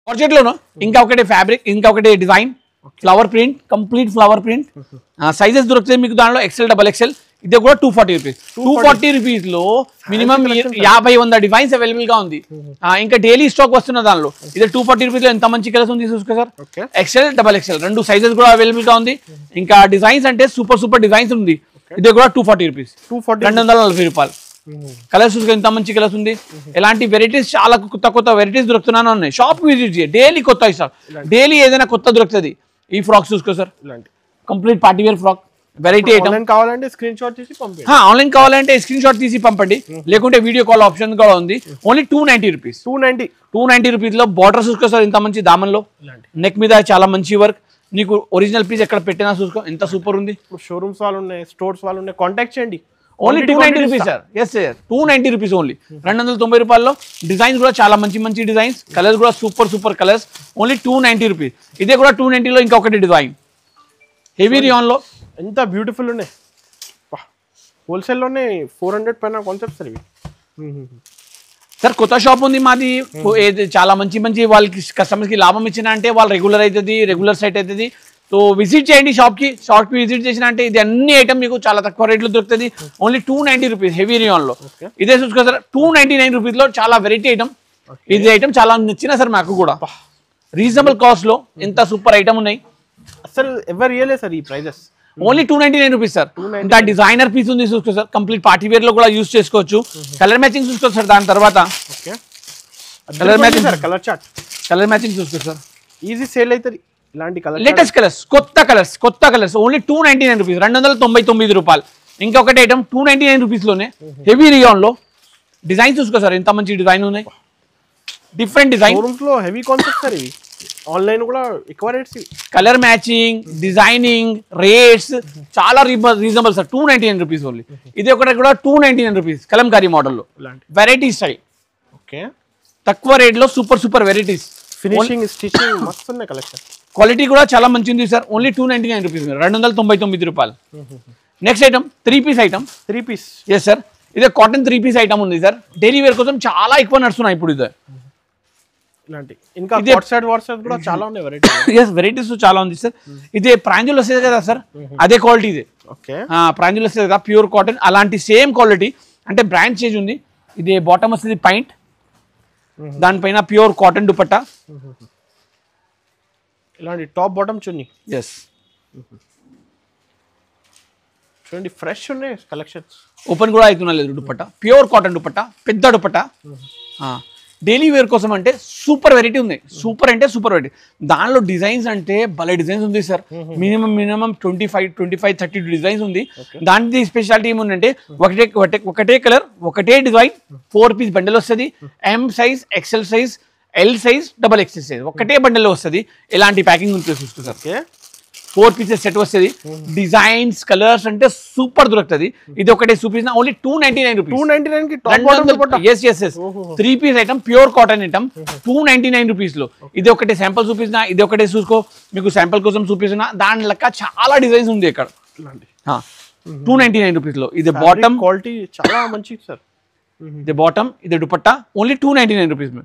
జార్జెట్ లోను ఇంకా ఒకటి ఫ్యాబ్రిక్, ఇంకా ఒకటి design, flower print, complete flower print. Sizes దొరుకుతాయి మీకు దాంట్లో, XL, XXL. ఇది కూడా 240 రూపీస్. 240 రూపీస్ లో మినిమం 50-100 డిజైన్స్ అవైలబుల్ గా ఉంది. ఇంకా డైలీ స్టాక్ వస్తున్న దానిలో. ఇది 240 రూపీస్ లో ఎంత మంచి కలర్స్ ఉంది చూసుకో సార్. XL, XXL రెండు సైజెస్ కూడా అవైలబుల్ గా ఉంది. ఇంకా డిజైన్స్ అంటే సూపర్ డిజైన్స్ ఉంది. ఇది కూడా 240 రూపీస్, 240 రూపాయలు. కలర్స్ చూసుకో, ఎంత మంచి కలర్స్ ఉంది. ఎలాంటి వెరైటీస్, చాలా కొత్త వెరైటీస్ దొరుకుతున్నాను ఉన్నాయి. షాప్ విజిట్ చేయండి, డైలీ కొత్త స్టాక్, డైలీ ఏదైనా కొత్త దొరుకుతుంది. ఈ ఫ్రాక్స్ చూసుకో sir, complete party wear frock variety item. కావాలంటే స్క్రీన్ షాట్ తీసి పంపండి. ఆన్లైన్ కావాలంటే స్క్రీన్ షాట్ తీసి పంపండి, లేకుంటే వీడియో కాల్ ఆప్షన్ కూడా ఉంది. ఓన్లీ 290 రూపీస్, 290 రూపీస్ లో బార్డర్ చూసుకో సార్, ఇంత మంచి దామన్లో. నెక్ మీద చాలా మంచి వర్క్. నీకు ఒరిజినల్ పీస్ ఎక్కడ పెట్టినా చూసుకో, ఎంత సూపర్ ఉంది. షోరూమ్స్ వాళ్ళు ఉన్నాయి, స్టోర్స్ వాళ్ళు ఉన్నాయి, కాంటాక్ట్ చేయండి. Only 290 rupees sir. Sir 290 rupees only, 290 రూపాయల్లో. డిజైన్స్ కూడా చాలా మంచి డిజైన్స్, కలర్స్ కూడా సూపర్ కలర్స్. Only 290 rupees. ఇదే కూడా 290 లో ఇంకొకటి డిజైన్ హెవీ రియాన్ లో, ఎంత బ్యూటిఫుల్ ఉన్నాయి. హోల్సేల్లోనే 400 పైన కాన్సెప్ట్ సార్ ఇవి. సార్ కొత్త షాప్ ఉంది మాది, చాలా మంచి వాళ్ళకి కస్టమర్స్కి లాభం ఇచ్చిన అంటే వాళ్ళు రెగ్యులర్ సైట్ అవుతుంది. సో విజిట్ చేయండి షాప్కి విజిట్ చేసిన అంటే ఇది అన్ని ఐటమ్ మీకు చాలా తక్కువ రేట్లో దొరుకుతుంది. ఓన్లీ 290 రూపీస్ హెవీ రియాన్ లో. ఇదే చూసుకో సార్, 299 రూపీస్ లో చాలా వెరైటీ ఐటమ్. ఇది ఐటమ్ చాలా నచ్చిన సార్ మాకు కూడా, రీజనబుల్ కాస్ట్ లో ఎంత సూపర్ ఐటమ్ ఉన్నాయి. అసలు ఎవరు ఇయ్యలేదు సార్ ఈ ప్రైజెస్. Only 299 rupees sir. ఇంకా డిజైనర్ పీస్ ఉంది చూసుకో సార్, కంప్లీట్ పార్టీ వేర్ లో కూడా యూజ్ చేసుకోవచ్చు. కలర్ మ్యాచింగ్ చూసుకోవచ్చు సార్. దాని తర్వాత కలర్ మ్యాచింగ్ చూసుకో సార్, ఈజీ సేల్ అవుతుంది. ఇలాంటి కలర్ లేటెస్ట్ కలర్స్, కొత్త కలర్స్. ఓన్లీ 299 రూపీస్, 299 రూపాయలు. ఇంకొకటి ఐటమ్ 299 రూపీస్ లోనే హెవీ రియాన్ లో. డిజైన్ చూసుకో సార్, ఎంత మంచి డిజైన్ ఉన్నాయి, different design. Heavy concept sir ఇవి. ఆన్లైన్ కూడా ఎక్కువ rates. Colour matching, designing, rates చాలా రీజనబుల్ సార్. 299 rupees only. ఇది ఒకటి కూడా 299 రూపీస్, కలంకారీ మోడల్లో వెరైటీస్ స్టైల్. ఓకే, తక్కువ రేట్ లో సూపర్ వెరైటీస్. ఫినిషింగ్, స్టిచింగ్ మస్తు ఉన్నాయి కలెక్షన్. క్వాలిటీ కూడా చాలా మంచిది సార్. ఓన్లీ 299 రూపీస్, 299 రూపాయలు. Next item 3 piece item. 3 piece. Yes sir, ఇదే కాటన్ 3 పీస్ ఐటమ్ ఉంది సార్. డైలీ వేర్ కోసం చాలా ఎక్కువ నడుస్తున్నాయి ఇప్పుడు ఇదే. ఇలాంటి ఇంకా వాట్సాప్ కూడా చాలా ఉన్నాయి వెరైటీ. ఎస్, వెరైటీస్ చాలా ఉంది సార్. ఇదే ప్రాంజుల్ వస్తుంది కదా సార్, అదే క్వాలిటీ ఇది. ఓకే, ప్రాంజుల్ వస్తుంది కదా ప్యూర్ కాటన్, అలాంటి సేమ్ క్వాలిటీ. అంటే బ్రాండ్ చేంజ్ ఉంది. ఇది బాటమ్ వస్తుంది పైంట్, దానిపైన ప్యూర్ కాటన్ దుపట్టా. ఇలాంటి టాప్ బాటమ్ చున్నీ. ఎస్, చూడండి ఫ్రెష్ ఉన్నాయి కలెక్షన్స్. ఓపెన్ కూడా అవుతున్నా లేదు దుపట్టా. ప్యూర్ కాటన్ దుపట్టా, పెద్ద దుపట్టా. డైలీ వేర్ కోసం అంటే సూపర్ వెరైటీ ఉంది. సూపర్ అంటే సూపర్ వెరైటీ. దానిలో డిజైన్స్ అంటే భలే డిజైన్స్ ఉంది సార్. మినిమం 25-30 డిజైన్స్ ఉంది. దాని స్పెషాలిటీ ఏముందంటే ఒకటే కలర్, ఒకటే డిజైన్, 4 పీస్ బండిల్ వస్తుంది. M size, XL size, L size, XXL size ఒకటే బండిల్లో వస్తుంది. ఎలాంటి ప్యాకింగ్ ఉంటుంది చూసుకో సార్. 4 పీసెస్ సెట్ వస్తుంది. డిజైన్స్, కలర్స్ అంటే సూపర్ దొరుకుతుంది. ఇది ఒకటే చూపించిన ఓన్లీ 299 రూపీస్. 299 కి top bottom dupatta. yes 3 piece item, pure cotton item, 299 rupees లో. ఇది ఒకటే శాంపుల్ చూపించిన, ఇది ఒకటే చూసుకో, మీకు శాంపుల్ కోసం చూపిస్తున్నా. దాని లెక్క చాలా డిజైన్స్ ఉంది ఇక్కడ. 299 రూపీస్ లో. ఇది బాటమ్ క్వాలిటీ చాలా మంచిది సార్. ఇది బాటమ్, ఇది దుపట్టా, ఓన్లీ 299 రూపీస్.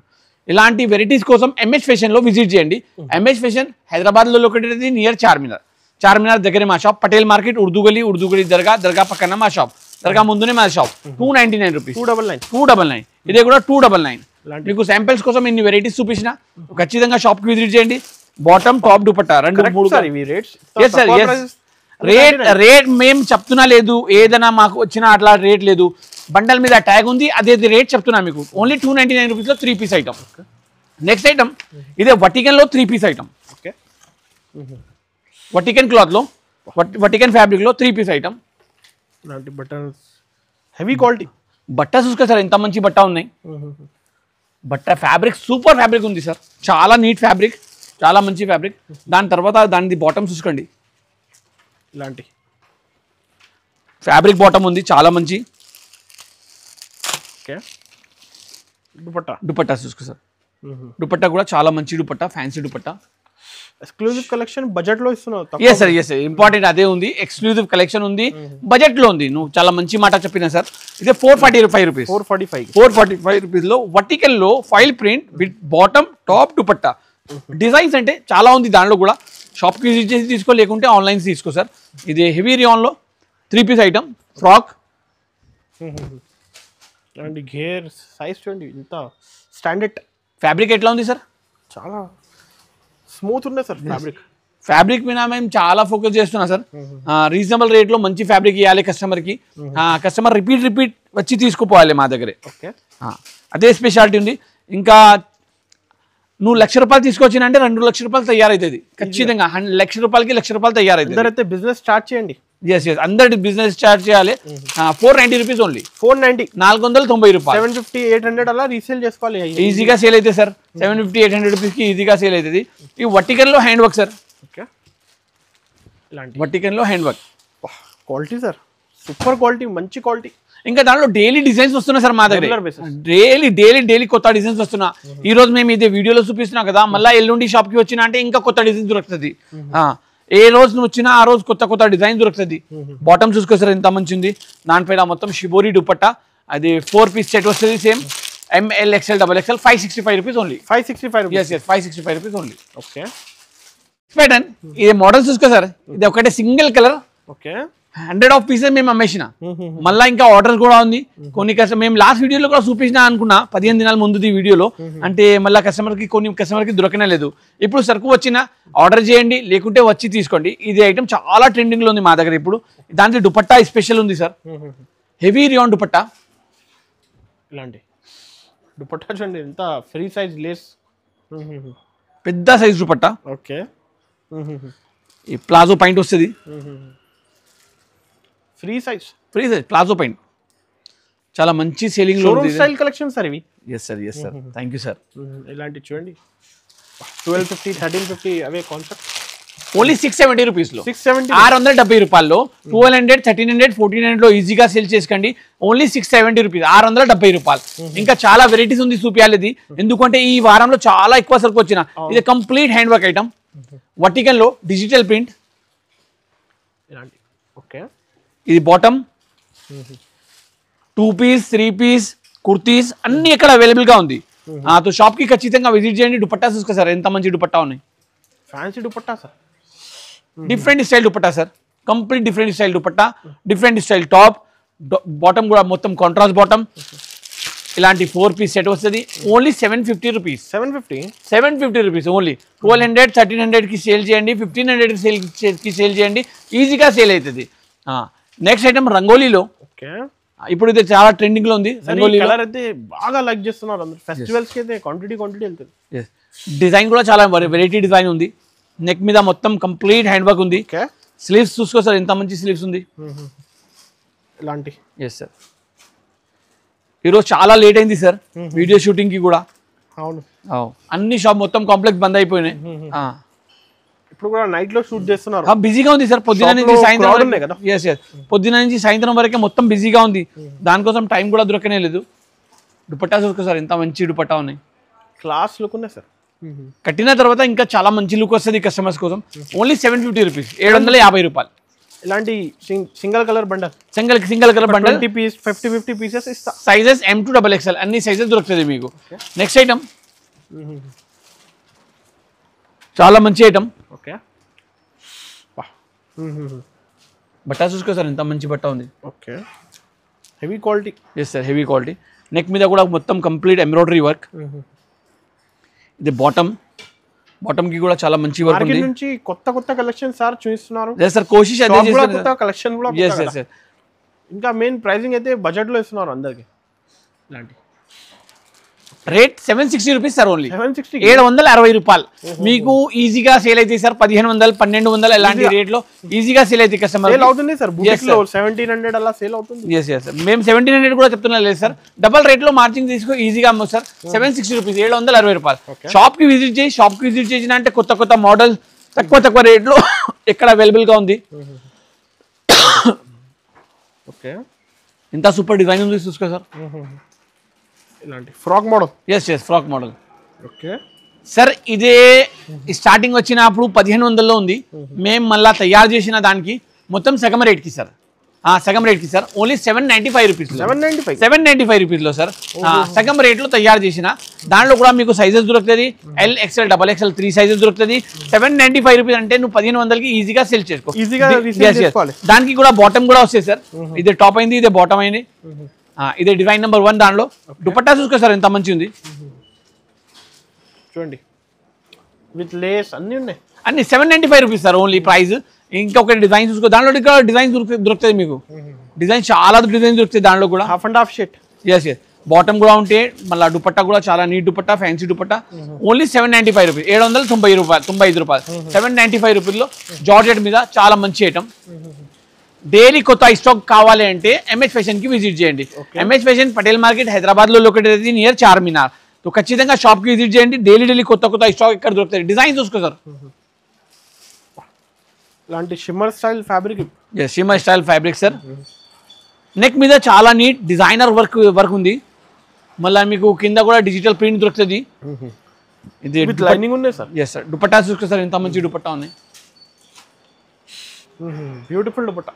ఇలాంటి వెరైటీస్ కోసం ఎంహెచ్ ఫ్యాషన్ లో విజిట్ చేయండి. ఎంహెచ్ ఫ్యాషన్ హైదరాబాద్ లో లొకేటెడ్, నియర్ చార్మినార్ దగ్గరే మా షాప్. పటేల్ మార్కెట్, ఉర్దూ గలీ దర్గా పక్కన మా షాప్. దర్గా ముందునే మా షాప్. 299 రూపీస్. 299. ఇదే కూడా 299. మీకు శాంపిల్స్ కోసం ఇన్ని వెరైటీస్ చూపించిన, ఖచ్చితంగా షాప్ కి విజిట్ చేయండి. Bottom, top, dupatta 2-3 rates. Rate మేము చెప్తున్నా లేదు, ఏదైనా మాకు వచ్చినా అట్లా రేట్ లేదు. బండల్ మీద ట్యాగ్ ఉంది, అదే రేట్ చెప్తున్నా మీకు. ఓన్లీ 299 రూపీస్ లో 3 పీస్ ఐటమ్. నెక్స్ట్ ఐటమ్ ఇదే వటికన్ లో 3 పీస్ ఐటమ్. వటికన్ క్లాత్ లో, వటికన్ ఫ్యాబ్రిక్ లో 3 పీస్ ఐటమ్. హెవీ క్వాలిటీ బట్ట చూసుకో సార్, ఎంత మంచి బట్ట ఉన్నాయి. బట్ట ఫ్యాబ్రిక్ సూపర్ ఫ్యాబ్రిక్ ఉంది సార్. చాలా నీట్ ఫ్యాబ్రిక్, చాలా మంచి ఫ్యాబ్రిక్. దాని తర్వాత దాని బాటమ్ చూసుకోండి. ఇలాంటి ఫ్యాబ్రిక్ బాటమ్ ఉంది, చాలా మంచి. దుపట్టా చూసుకో సార్. దుపట్టా కూడా చాలా మంచి dupatta, fancy dupatta. Exclusive collection budget లో ఇస్తున్నావు. ఎస్ సార్, ఇంపార్టెంట్ అదే ఉంది. ఎక్స్క్లూజివ్ కలెక్షన్ ఉంది, బడ్జెట్ లో ఉంది. నువ్వు చాలా మంచి మాట చెప్పినా సార్. ఇదే 445 రూపీస్. 445 రూపీస్ లో వర్టికల్ లో file print with bottom, top, dupatta. Designs అంటే చాలా ఉంది దానిలో కూడా. షాప్ కి విజిట్ చేసి తీసుకో, లేకుంటే ఆన్లైన్ తీసుకో సార్. ఇది హెవీ రియాన్ లో 3 పీస్ ఐటమ్, ఫ్రాక్. గేర్ సైజ్ చూడండి, ఇంత స్టాండర్డ్. ఫ్యాబ్రిక్ ఎట్లా ఉంది సార్? చాలా స్మూత్ ఉంది సార్ ఫ్యాబ్రిక్. ఫ్యాబ్రిక్ మీద మేము చాలా ఫోకస్ చేస్తున్నా సార్. రీజనబుల్ రేట్ లో మంచి ఫ్యాబ్రిక్ ఇవ్వాలి కస్టమర్ కి. కస్టమర్ రిపీట్ వచ్చి తీసుకుపోవాలి మా దగ్గరే. అదే స్పెషాలిటీ ఉంది. ఇంకా నువ్వు ₹1,00,000 తీసుకొచ్చినా అంటే ₹2,00,000 తయారైతుంది ఖచ్చితంగా. ₹1,00,000కి ₹1,00,000 తయారైతుంది. బిజినెస్ స్టార్ట్ చేయండి. ఎస్ అందరి బిజినెస్ స్టార్ట్ చేయాలి. 490 రూపీస్ ఓన్లీ. 490, ₹490. 750-800 అలా రీసేల్ చేసుకోవాలి. ఈజీగా సేల్ అయితే సార్. 750-800 రూపీస్కి ఈజీగా సేల్ అవుతుంది. ఈ వర్టికన్ లో హ్యాండ్ వర్క్ సార్. వర్టికన్ లో hand work quality sir, super quality, మంచి క్వాలిటీ. ఇంకా దాంట్లో డైలీ డిజైన్స్ వస్తున్నాయి సార్ మా దగ్గర. డైలీ కొత్త డిజైన్స్ వస్తున్నా. ఈ రోజు మేము ఇదే వీడియోలో చూపిస్తున్నాం కదా, మళ్ళీ ఎల్లుండి షాప్ కి వచ్చినా అంటే ఇంకా కొత్త డిజైన్స్ దొరుకుతుంది. ఏ రోజు నువ్వు వచ్చినా ఆ రోజు కొత్త డిజైన్ దొరుకుతుంది. బాటమ్ చూసుకో సార్, ఎంత మంచి ఉంది. దానిపైన మొత్తం షిబోరి దుపట్టా. అది 4 పీస్ సెట్ వస్తుంది. Same ML, XL, XXL. 565 rupees only. 565 rupees only. Okay pattern. ఇది మోడల్ చూసుకో సార్. ఇది ఒకటే సింగిల్ కలర్. ఓకే 100 పీసెస్ మేము అమ్మేసిన. మళ్ళీ ఇంకా ఆర్డర్స్ కూడా ఉంది. కొన్ని మేము లాస్ట్ వీడియోలో కూడా చూపించిన అనుకున్నా 15 దినాల ముందు ఈ వీడియోలో. అంటే మళ్ళీ కొన్ని కస్టమర్కి దొరకనే లేదు. ఇప్పుడు సరుకు వచ్చిన ఆర్డర్ చేయండి, లేకుంటే వచ్చి తీసుకోండి. ఇది ఐటమ్ చాలా ట్రెండింగ్ లో ఉంది మా దగ్గర ఇప్పుడు. దాంట్లో దుపట్టా స్పెషల్ ఉంది సార్. Heavy rayon dupatta. ఇలాంటి దుపట్టా చూడండి, ఎంత ఫ్రీ సైజ్ లేస్, పెద్ద సైజ్ దుపట్టా. ఓకే ఈ ప్లాజో పాయింట్ వస్తుంది. ఫ్రీ సైజ్ ప్లాజో పాయింట్ చాలా మంచి సేలింగ్ లో ఉంది. స్టైల్ కలెక్షన్ సార్ ఇవి. yes sir thank you sir. ఇలాంటి చూడండి 1250, 1350 అవే కాన్సెప్ట్. ఓన్లీ 670 రూపీస్ లో. 670 రూపాయల్లో 1200, 1300, 1400 లో ఈజీగా సేల్ చేసుకోండి. ఓన్లీ 670 రూపీస్, 670 రూపాయలు. ఇంకా చాలా వెరైటీస్ ఉంది చూపించాలి ఇది. ఎందుకంటే ఈ వారంలో చాలా ఎక్కువ సరుకు వచ్చిన. ఇది complete hand work item. Vertical లో డిజిటల్ ప్రింట్. ఇలాంటి ఓకే ఇది బాటమ్. 2 పీస్ 3 పీస్ కుర్తీస్ అన్ని ఇక్కడ అవైలబుల్ గా ఉంది. తో షాప్ కి ఖచ్చితంగా విజిట్ చేయండి. దుపట్టా చూసుకో సార్ ఎంత మంచి దుపట్టా ఉన్నాయి. Fancy dupatta sir, different style dupatta sir, complete different style dupatta, different style top, bottom కూడా మొత్తం కాంట్రాస్ట్ బాటమ్. ఇలాంటి 4 పీస్ సెట్ వస్తుంది. Only 750 rupees. 750 rupees only. 1200 1300 కి సేల్ చేయండి, 1500 కి సేల్ చేయండి, ఈజీగా సేల్ అవుతుంది. నెక్స్ట్ ఐటమ్ రంగోలీలో. ఇప్పుడు ఇది చాలా ట్రెండింగ్ లో ఉంది. రంగోలీ కలర్ అయితే బాగా లైక్ చేస్తున్నారు అందరూ. ఫెస్టివల్స్ కి అయితే క్వాంటిటీ వెళ్తుంది. డిజైన్ కూడా చాలా వెరైటీ డిజైన్ ఉంది. నెక్ మీద మొత్తం కంప్లీట్ హ్యాండ్ వర్క్ ఉంది. స్లీవ్స్ చూసుకో సార్ ఎంత మంచి స్లీవ్స్ ఉంది ఇలాంటి. ఎస్ సార్, ఈరోజు చాలా లేట్ అయింది సార్ వీడియో షూటింగ్ కి కూడా. అవును, అన్ని షాప్ మొత్తం కాంప్లెక్స్ బంద్ అయిపోయినాయి. ఇప్పుడు కూడా నైట్ లో షూట్ చేస్తున్నారు. బిజీగా ఉంది సార్, పొద్దున నుంచి సాయంత్రం. ఎస్ ఎస్, పొద్దున నుంచి సాయంత్రం వరకే మొత్తం బిజీగా ఉంది. దానికోసం టైం కూడా దొరకనే లేదు. దుపట్టా చూసుకో సార్ ఎంత మంచి దుపట్టా ఉన్నాయి. క్లాస్ లుక్ ఉన్నాయి సార్. కట్టిన తర్వాత ఇంకా చాలా మంచి లుక్ వస్తుంది కస్టమర్స్ కోసం. ఓన్లీ 750 రూపీస్, 750 రూపాయలు. ఇలాంటి single colour bundle, single colour bundle 20 piece 50 pieces ఇస్తా. సైజెస్ M to XXL అన్ని సైజెస్ దొరుకుతుంది మీకు. నెక్స్ట్ ఐటమ్ చాలా మంచి ఐటమ్. ఓకే, బట్టా చూసుకో సార్ ఎంత మంచి బట్ట ఉంది. Okay, heavy quality. Yes sir, heavy quality. Neck మీద కూడా మొత్తం కంప్లీట్ ఎంబ్రాయిడరీ వర్క్. ఇది బాటమ్ కి కూడా చాలా మంచి వర్క్ ఉంది. నుంచి కొత్త కలెక్షన్ సార్ చూపిస్తున్నారు. ఎస్ సార్, కోషిష్ అదే చేస్తున్నారు. కొత్త కలెక్షన్ కూడా. ఎస్ ఎస్, ఇంకా మెయిన్ ప్రైసింగ్ అయితే బడ్జెట్ లో ఇస్తున్నారు అందరికి. ఇలాంటి రేట్ 760 రూపీస్ సార్, ఓన్లీ 760 రూపాయలు. మీకు ఈజీగా సేల్ అయితే సార్ 1500 1200 ఇలాంటి రేట్ లో ఈజీగా సేల్ అయితే కస్టమర్ సేల్ అవుతుంది సార్. బుటిక్ లో 1700 అలా సేల్ అవుతుంది. ఎస్ ఎస్, మేము 1700 కూడా చెప్తున్నా లేదు సార్. డబల్ రేట్ లో మార్జిన్ తీసుకు ఈజీగా అమ్మో సార్. 760 రూపీస్, 760 రూపాయలు. షాప్ కి విజిట్ చేసిన అంటే కొత్త మోడల్ తక్కువ రేట్ లో ఎక్కడ అవైలబుల్ గా ఉంది. ఓకే, ఇంత సూపర్ డిజైన్ ఉంది చూసుకో సార్. ఇలాంటి frock model. Yes yes, frock model. Okay sir, ఇదే స్టార్టింగ్ వచ్చినప్పుడు 1500లో ఉంది. మేము మళ్ళీ తయారు చేసిన దానికి మొత్తం సగం రేట్కి సార్. Only 795 rupees. 795 రూపీస్లో సార్ సగం రేట్లో తయారు చేసిన. దాంట్లో కూడా మీకు సైజెస్ దొరుకుతుంది. L XL XXL 3 సైజెస్ దొరుకుతుంది. 795 రూపీస్ అంటే నువ్వు 1500కి ఈజీగా సేల్ చేసుకో. దానికి కూడా బాటమ్ కూడా వస్తాయి సార్. ఇదే టాప్ అయింది, ఇదే బాటమ్ అయింది. ఇదే డిజైన్ నెంబర్ 1. దాంట్లో దుపట్టా చూసుకో సార్ ఎంత మంచి ఉంది. చూడండి, విత్ లేస్ అన్ని ఉన్నాయి. అన్ని 795 రూపీస్ సార్ ఓన్లీ ప్రైస్. ఇంకొక డిజైన్ చూసుకో, దాంట్లో ఇంకా డిజైన్ దొరుకుతుంది మీకు. డిజైన్ చాలా డిజైన్ దొరుకుతాయి దాంట్లో కూడా. Half and half shirt. Yes yes, bottom కూడా ఉంటే మళ్ళీ దుపట్టా కూడా చాలా neat dupatta, fancy dupatta. Only 795 rupees, 795 రూపాయలు. 795 రూపీస్లో జార్జెట్ మీద చాలా మంచి ఐటమ్. డైలీ కొత్త స్టాక్ కావాలి అంటే MH ఫ్యాషన్ కి విజిట్ చేయండి. MH fashion Patel market Hyderabad లో లొకేటెడ్ అయితే నియర్ చార్మినార్. तो ఖచ్చితంగా షాప్ కి విజిట్ చేయండి. డైలీ కొత్త స్టాక్ ఇక్కడ దొరుకుతాయి. డిజైన్స్ చూసుకో సార్. ఇలాంటి shimmer style fabric. Shimmer style fabric sir. Neck మీద చాలా నీట్ డిజైనర్ వర్క్ ఉంది. మళ్ళీ మీకు కింద కూడా డిజిటల్ ప్రింట్ దొరుకుతుంది. ఇది విత్ లైనింగ్ ఉంది సార్. yes sir. దుపట్టా చూసుకో సార్ ఎంత మంచి దుపట్టా ఉంది. Beautiful dupatta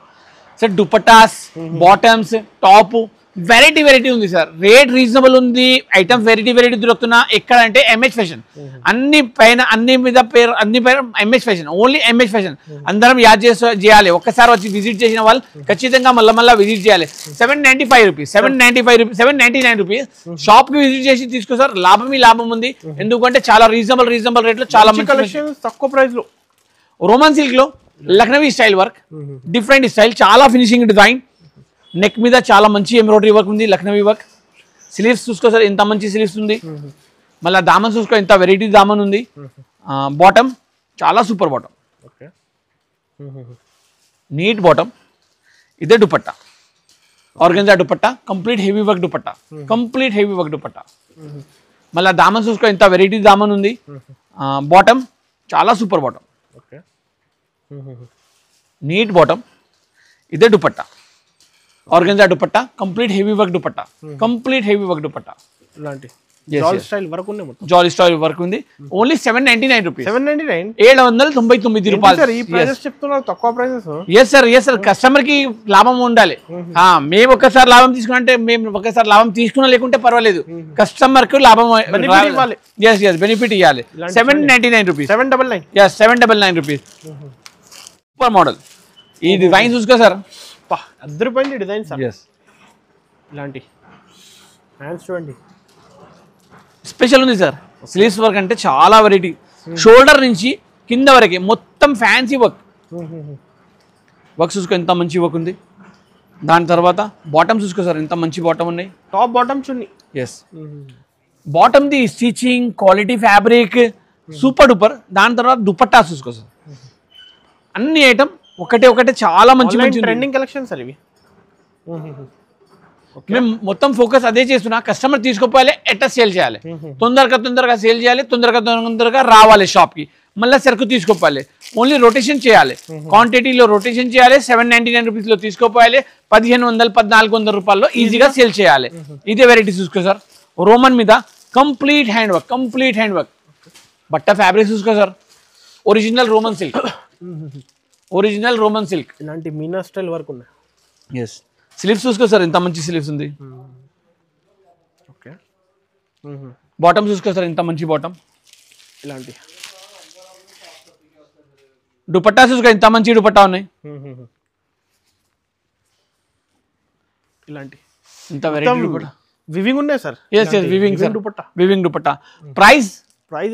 sir. Dupattas, bottoms, top variety ఉంది సార్. రేట్ రీజనబుల్ ఉంది. ఐటమ్స్ వెరైటీ దొరుకుతున్నా. ఎక్కడ అంటే MH ఫ్యాషన్. అన్ని పేరు MH fashion. Only MH fashion. అందరం యాడ్ చేయాలి. ఒక్కసారి వచ్చి విజిట్ చేసిన వాళ్ళు ఖచ్చితంగా మళ్ళీ విజిట్ చేయాలి. 795 రూపీస్, 799 రూపీస్. షాప్ కి విజిట్ చేసి తీసుకో సార్. లాభం ఉంది. ఎందుకంటే చాలా రీజనబుల్ రేట్ లో చాలా మంచి కలెక్షన్ తక్కువ ప్రైస్ లో. రోమన్ సిల్క్ లో Lucknowi style work, different style, చాలా ఫినిషింగ్ డిజైన్. నెక్ మీద చాలా మంచి ఎంబ్రాయిడరీ వర్క్ ఉంది, లక్నవీ వర్క్. స్లీవ్స్ చూసుకో సార్ ఎంత మంచి స్లీవ్స్ ఉంది. మళ్ళీ దామన్ చూసుకో ఎంత వెరైటీ దామన్ ఉంది. బాటమ్ చాలా సూపర్ బాటమ్, నీట్ బాటమ్. ఇదే dupatta, organza dupatta, complete heavy work dupatta. మళ్ళీ దామన్ చూసుకో ఎంత వెరైటీ దామన్ ఉంది. బాటమ్ చాలా సూపర్ బాటమ్, నీట్ బాటమ్. ఇదే dupatta, organza dupatta, complete heavy work dupatta. ఇలాంటి జాల్ స్టైల్ వర్క్ ఉంది మొత్తం, జాలీ స్టైల్ వర్క్ ఉంది. ఓన్లీ 799 రూపీస్, 799, 799 రూపాయలు. ఈ ప్రైసెస్ చెప్తున్నారు, తక్కువ ప్రైసెస్. ఎస్ సార్, కస్టమర్ కి లాభం ఉండాలి. మేము ఒక్కసారి లాభం తీసుకుంటే మేము ఒక్కసారి లాభం తీసుకున్నా లేకుంటే పర్వాలేదు, కస్టమర్ కు లాభం బెనిఫిట్ ఇవ్వాలి. 799 రూపీస్, 799 రూపీస్. Super model. ఈ డిజైన్ చూసుకో సార్, అద్దరిపోయింది డిజైన్ సార్. ఇలాంటి హ్యాండ్స్ చూడండి, స్పెషల్ ఉంది సార్. స్లీవ్స్ వర్క్ అంటే చాలా వెరైటీ, షోల్డర్ నుంచి కింద వరకు మొత్తం ఫ్యాన్సీ వర్క్ చూసుకో, ఎంత మంచి వర్క్ ఉంది. దాని తర్వాత బాటమ్ చూసుకో సార్, ఎంత మంచి బాటమ్ ఉన్నాయి, టాప్ బాటమ్ చున్నీ. Yes, bottom the stitching quality, fabric super duper. దాని తర్వాత దుపట్టా చూసుకో సార్, అన్ని ఐటమ్ ఒకటే చాలా మంచి ట్రెండింగ్ కలెక్షన్ సార్ ఇవి. మేము మొత్తం ఫోకస్ అదే చేస్తున్నా, కస్టమర్ తీసుకోపోవాలి, ఎట్లా సేల్ చేయాలి, తొందరగా సేల్ చేయాలి, తొందరగా రావాలి షాప్కి, మళ్ళీ సరుకు తీసుకోపోవాలి. ఓన్లీ రొటేషన్ చేయాలి, క్వాంటిటీలో రొటేషన్ చేయాలి. 799 రూపీస్లో తీసుకోపోవాలి, 1500-1400 రూపాయల్లో ఈజీగా సేల్ చేయాలి. ఇదే వెరైటీ చూసుకో సార్, రోమన్ మీద కంప్లీట్ హ్యాండ్ వర్క్. బట్ట ఫ్యాబ్రిక్ చూసుకో సార్, ఒరిజినల్ రోమన్ సిల్క్, ఇలాంటి మీనా స్టైల్ వర్క్ ఉన్నాయి. ఎస్, స్లీవ్స్ చూసుకో సార్, ఎంత మంచి స్లీవ్స్ ఉంది. ఓకే, బాటమ్ చూసుకో సార్, ఎంత మంచి బాటమ్. ఇలాంటి దుపట్టా చూసుకో, ఎంత మంచి దుపట్టా ఉన్నాయి. ఇలాంటి ఇంత వెరైటీ దుపట్టా, వివింగ్ ఉన్నాయి సార్. వివింగ్ దుపట్టా. ప్రైస్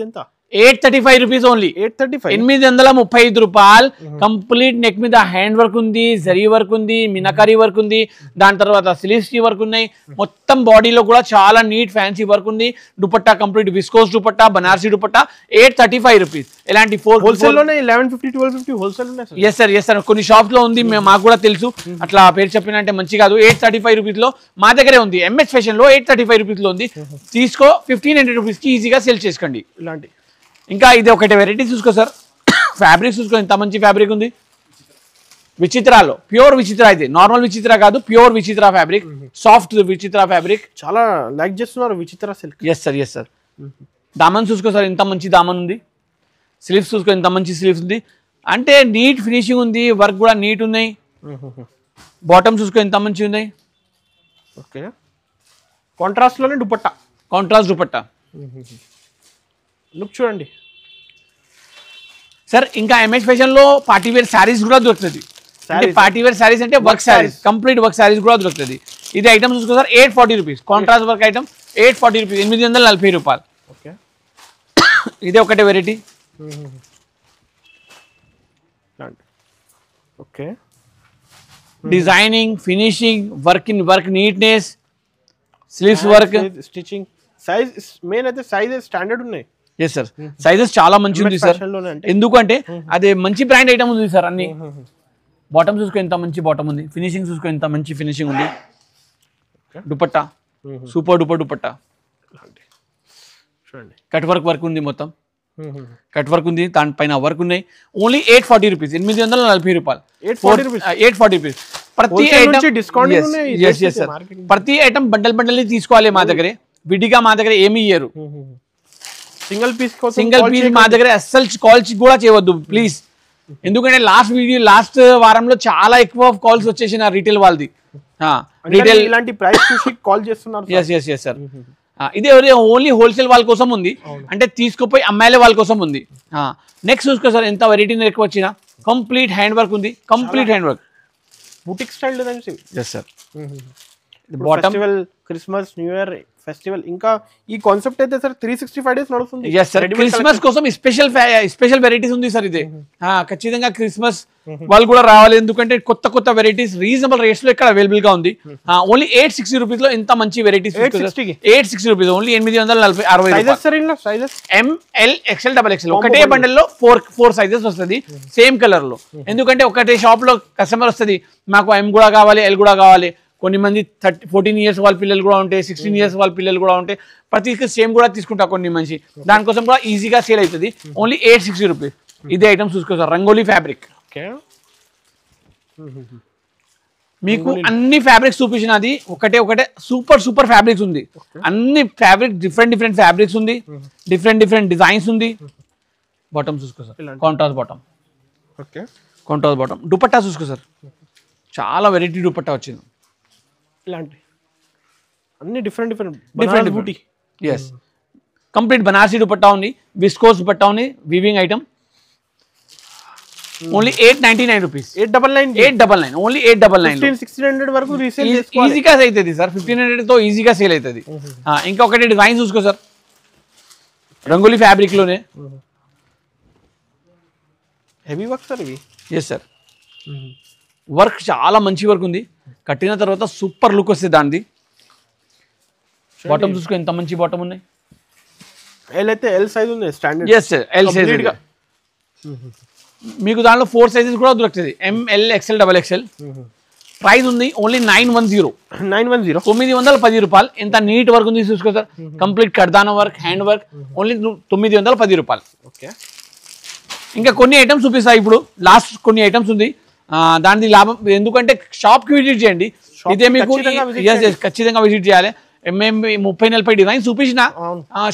ఎంత? 835 రూపీస్ ఓన్లీ. 835 రూపాయలు. కంప్లీట్ నెక్ మీద హ్యాండ్ వర్క్ ఉంది, జరీ వర్క్ ఉంది, మినకరీ వర్క్ ఉంది, దాని తర్వాత స్లీవ్స్ వర్క్ ఉన్నాయి. మొత్తం బాడీలో కూడా చాలా నీట్ ఫ్యాన్సీ వర్క్ ఉంది. Dupatta complete viscose dupatta, Banarasi dupatta. 835 rupees. ఇలాంటి 4 హోల్సేల్ లోనే 1150 1250 హోల్సేల్ ఉన్నాయి. ఎస్ సార్, కొన్ని షాప్స్ లో ఉంది, మాకు కూడా తెలుసు. అట్లా పేరు చెప్పినంటే మంచి కాదు. 835 రూపీస్ లో మా దగ్గరే ఉంది. ఎంఎస్ ఫ్యాషన్ లో 835 రూపీస్ లో ఉంది. తీసుకో, 1500 రూపీస్ కి ఈజీగా సేల్ చేసుకోండి. ఇలాంటి ఇంకా ఇది ఒకటి వెరైటీ చూసుకో సార్. ఫ్యాబ్రిక్ చూసుకో, ఎంత మంచి ఫ్యాబ్రిక్ ఉంది. విచిత్రాలో ప్యూర్ విచిత్ర, ఇది నార్మల్ విచిత్ర కాదు, ప్యూర్ విచిత్ర ఫ్యాబ్రిక్, సాఫ్ట్ విచిత్ర ఫ్యాబ్రిక్. చాలా లైక్ చేస్తున్నారు విచిత్ర సిల్క్. Yes sir. దామన్ చూసుకో సార్, ఎంత మంచి దామన్ ఉంది. స్లీవ్స్ చూసుకో, ఎంత మంచి స్లీవ్స్ ఉంది. అంటే నీట్ ఫినిషింగ్ ఉంది, వర్క్ కూడా నీట్ ఉన్నాయి. బాటమ్ చూసుకో, ఎంత మంచి ఉన్నాయి. ఓకే, కాంట్రాస్ట్ లోనే దుపట్టా, కాంట్రాస్ట్ దుపట్టా. లుక్ చూడండి సార్. ఇంకా ఎంఎస్ ఫ్యాషన్ లో పార్టీ వేర్ శారీస్ కూడా దొరుకుతుంది. పార్టీ వేర్ శారీస్ అంటే work saris, complete work saris కూడా దొరుకుతుంది. ఇది ఐటమ్ చూసుకో sir, 840 rupees. Contrast work item 840 rupees, 840 రూపాయలు. ఓకే, ఇదే ఒకటే variety. Okay, designing, finishing, work neatness, sleeves work, stitching. Size main అయితే సైజ్ స్టాండర్డ్ ఉన్నాయి. ఎస్ సార్, సైజెస్ చాలా మంచి ఉంది సార్. ఎందుకంటే అదే మంచి బ్రాండ్ ఐటమ్ ఉంది సార్. అన్ని బాటమ్ చూసుకో, ఎంత మంచి బాటమ్ ఉంది. ఫినిషింగ్ చూసుకో, ఎంత మంచి ఫినిషింగ్ ఉంది. Dupatta super duper dupatta. చూడండి, కట్ వర్క్ ఉంది, మొత్తం కట్ వర్క్ ఉంది, దానిపైన వర్క్ ఉన్నాయి. ఓన్లీ 840 రూపీస్, 840 రూపాయలు. 840 రూపీస్. ప్రతి ప్రతి ఐటమ్ బండల్ తీసుకోవాలి మా దగ్గరే. విడిగా మా దగ్గర ఏమి ఇయ్యరు. సింగిల్ పీస్ మా దగ్గర అస్సలు కాల్స్ కూడా చేయవద్దు ప్లీజ్. ఎందుకంటే లాస్ట్ వారంలో చాలా ఎక్కువ కాల్స్ వచ్చేసిన రీటైల్ వాళ్ళది. రీటైల్ ఇలాంటి ప్రైస్ చూసి కాల్ చేస్తున్నారు. Yes sir. ఇది ఓన్లీ హోల్సేల్ వాళ్ళ కోసం ఉంది, అంటే తీసుకుపోయి అమ్మాయిలే వాళ్ళ కోసం ఉంది. నెక్స్ట్ చూసుకో సార్, ఎంత వెరైటీ ఎక్కువ వచ్చినా కంప్లీట్ హ్యాండ్ వర్క్ ఉంది. Complete hand work, boutique style designs. Yes sir. Festival, Christmas, new year festival, ఇంకా ఈ కాన్సెప్ట్ అయితే సార్ 365 డేస్ నడుస్తుంది. Yes sir. క్రిస్మస్ కోసం స్పెషల్ వెరైటీస్ ఉంది సార్. ఇదే ఖచ్చితంగా క్రిస్మస్ వాళ్ళు కూడా రావాలి, ఎందుకంటే కొత్త వెరైటీస్ రీజనబుల్ రేట్స్ లో ఇక్కడ అవైలబుల్ గా ఉంది. ఓన్లీ 860 రూపీస్ లో ఎంత మంచి varieties. 860 rupees only, 840. ML, XL, XXL ఒకటే బండిల్ లో 4 సైజెస్ వస్తుంది సేమ్ కలర్ లో. ఎందుకంటే ఒకటే షాప్ లో కస్టమర్ వస్తుంది, మాకు ఎం కూడా కావాలి, ఎల్ కూడా కావాలి. కొన్ని మంది 14 ఇయర్స్ వాళ్ళ పిల్లలు కూడా ఉంటాయి, 16 ఇయర్స్ వాళ్ళ పిల్లలు కూడా ఉంటాయి. ప్రతి సేమ్ కూడా తీసుకుంటా కొన్ని మంచి, దానికోసం కూడా ఈజీగా సేల్ అవుతుంది. Only 860 rupees. ఇదే ఐటమ్ చూసుకో సార్, రంగోలీ ఫ్యాబ్రిక్. మీకు అన్ని ఫ్యాబ్రిక్స్ చూపించినది ఒకటే సూపర్ ఫ్యాబ్రిక్స్ ఉంది. అన్ని ఫ్యాబ్రిక్ డిఫరెంట్ ఫ్యాబ్రిక్స్ ఉంది, డిఫరెంట్ డిజైన్స్ ఉంది. బాటమ్ చూసుకో sir, contrast bottom. Okay, contrast bottom. Dupatta చూసుకో సార్, చాలా వెరైటీ దుపట్టా వచ్చింది. ఇలాంటి అన్ని డిఫరెంట్ బూటీ. ఎస్, కంప్లీట్ బనారసి దుపట్టా ఉంది, విస్కోస్ దుపట్టా ఉంది, weaving item. Only 899 rupees. 899 only 899. 1600 వరకు రీసేల్ ఈజీగా అవుతుంది సార్. 1500 తో ఈజీగా సేల్ అవుతుంది. ఇంకా ఒకటి డిజైన్ చూసుకో సార్, రంగోలీ ఫ్యాబ్రిక్ లోనే హెవీ వర్క్ సార్ ఇవి. ఎస్ సార్, వర్క్ చాలా మంచి వర్క్ ఉంది. కట్టిన తర్వాత సూపర్ లుక్ వస్తుంది దానిది. బాటమ్ చూసుకో, ఎంత మంచి బాటమ్ ఉన్నాయి. ఎల్ అయితే ఎల్ సైజ్ ఉంది standard. Yes sir, L size. మీకు దాంట్లో 4 సైజెస్ కూడా దొరుకుతుంది, ML XL XXL. ప్రైస్ ఉంది ఓన్లీ 910. 910 రూపాయలు. ఎంత నీట్ వర్క్ ఉంది చూసుకో సార్, కంప్లీట్ కర్దానా వర్క్, హ్యాండ్ వర్క్. ఓన్లీ 910 రూపాయలు. ఓకే, ఇంకా కొన్ని ఐటమ్స్ చూపిస్తాయి ఇప్పుడు. లాస్ట్ కొన్ని ఐటమ్స్ ఉంది, దానిది లాభం. ఎందుకంటే షాప్ కి విజిట్ చేయండి, ఇదే మీకు ఖచ్చితంగా విజిట్ చేయాలి. మేము 30-40 డిజైన్స్ చూపించిన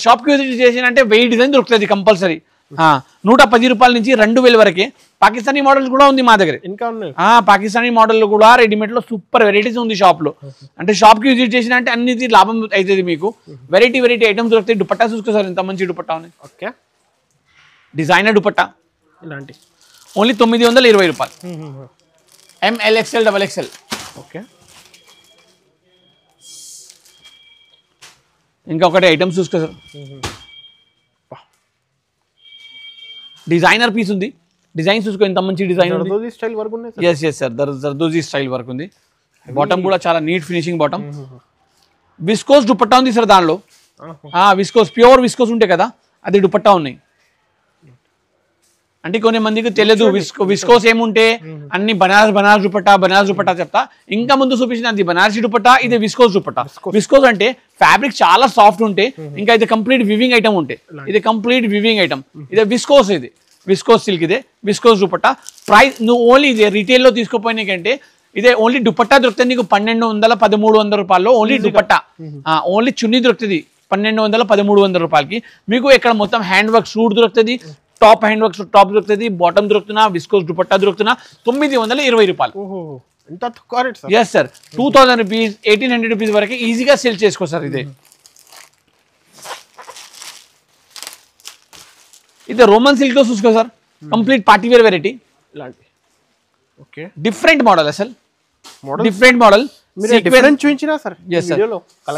షాప్ కి విజిట్ చేసిన అంటే 1000 డిజైన్ దొరుకుతుంది కంపల్సరీ. 110 రూపాయల నుంచి 2000 వరకే. పాకిస్తానీ మోడల్స్ కూడా ఉంది మా దగ్గర. ఇంకా ఉన్నాయి పాకిస్తానీ మోడల్ కూడా రెడీమేడ్ లో సూపర్ వెరైటీస్ ఉంది షాప్ లో. అంటే షాప్ కి విజిట్ చేసిన అంటే అన్నిటి లాభం అవుతుంది మీకు. వెరైటీ ఐటమ్స్ దొరుకుతాయి. దుపట్టా చూసుకో సార్, ఎంత మంచి దుపట్టా ఉంది. ఓకే, డిజైనర్ దుపట్టా ఇలాంటి ఓన్లీ 920 రూపాయలు. ML XL XXL. ఓకే, ఇంకా ఒకటి ఐటమ్స్ చూసుకో సార్, డిజైనర్ పీస్ ఉంది. డిజైన్ చూసుకో, ఎంత మంచి డిజైన్ ఉంది. స్టైల్ వర్క్ ఉంది. Yes sir, zardozi style work ఉంది. బాటమ్ కూడా చాలా neat finishing bottom. Viscose dupatta ఉంది సార్ దానిలో. విస్కోస్, ప్యూర్ విస్కోస్ ఉంటాయి కదా, అది దుపట్టా ఉన్నాయి. అంటే కొన్ని మందికి తెలియదు విస్కోస్ ఏముంటే అన్ని బనారస్ దుపట్టా చెప్తా. ఇంకా ముందు చూపించిన అది బనారసి దుపట్టా, ఇది విస్కోస్ దుపట్టా. విస్కోస్ అంటే ఫ్యాబ్రిక్ చాలా సాఫ్ట్ ఉంటే, ఇంకా ఇది కంప్లీట్ వివింగ్ ఐటమ్ ఉంటాయి. ఇది కంప్లీట్ వివింగ్ ఐటమ్. ఇది విస్కోస్, ఇది విస్కోస్ సిల్క్, ఇదే విస్కోస్ దుపట్టా. ప్రైస్ నువ్వు ఓన్లీ ఇదే రీటైల్లో తీసుకోపోయినాకంటే ఇదే ఓన్లీ దుపట్టా దొరుకుతుంది నీకు 1200-1300 రూపాయల్లో. ఓన్లీ దుపట్టా, ఓన్లీ చున్నీ దొరుకుతుంది 1200-1300 రూపాయలకి. మీకు ఇక్కడ మొత్తం హ్యాండ్ వర్క్ సూట్ దొరుకుతుంది, టాప్ హ్యాండ్ వర్క్ టాప్ దొరుకుతుంది, బాటమ్ దొరుకుతున్నా, విస్కోస్ దుపట్టా దొరుకుతున్నా 920 రూపాయలు. ఎస్ సార్, 2000 రూపీస్ 1800 రూపీస్ వరకు ఈజీగా సేల్ చేసుకో సార్. ఇదే రోమన్ సిల్క్ లో చూసుకో sir, complete party wear variety. ఇలాంటి ఓకే, డిఫరెంట్ మోడల్ అసలు, డిఫరెంట్ మోడల్.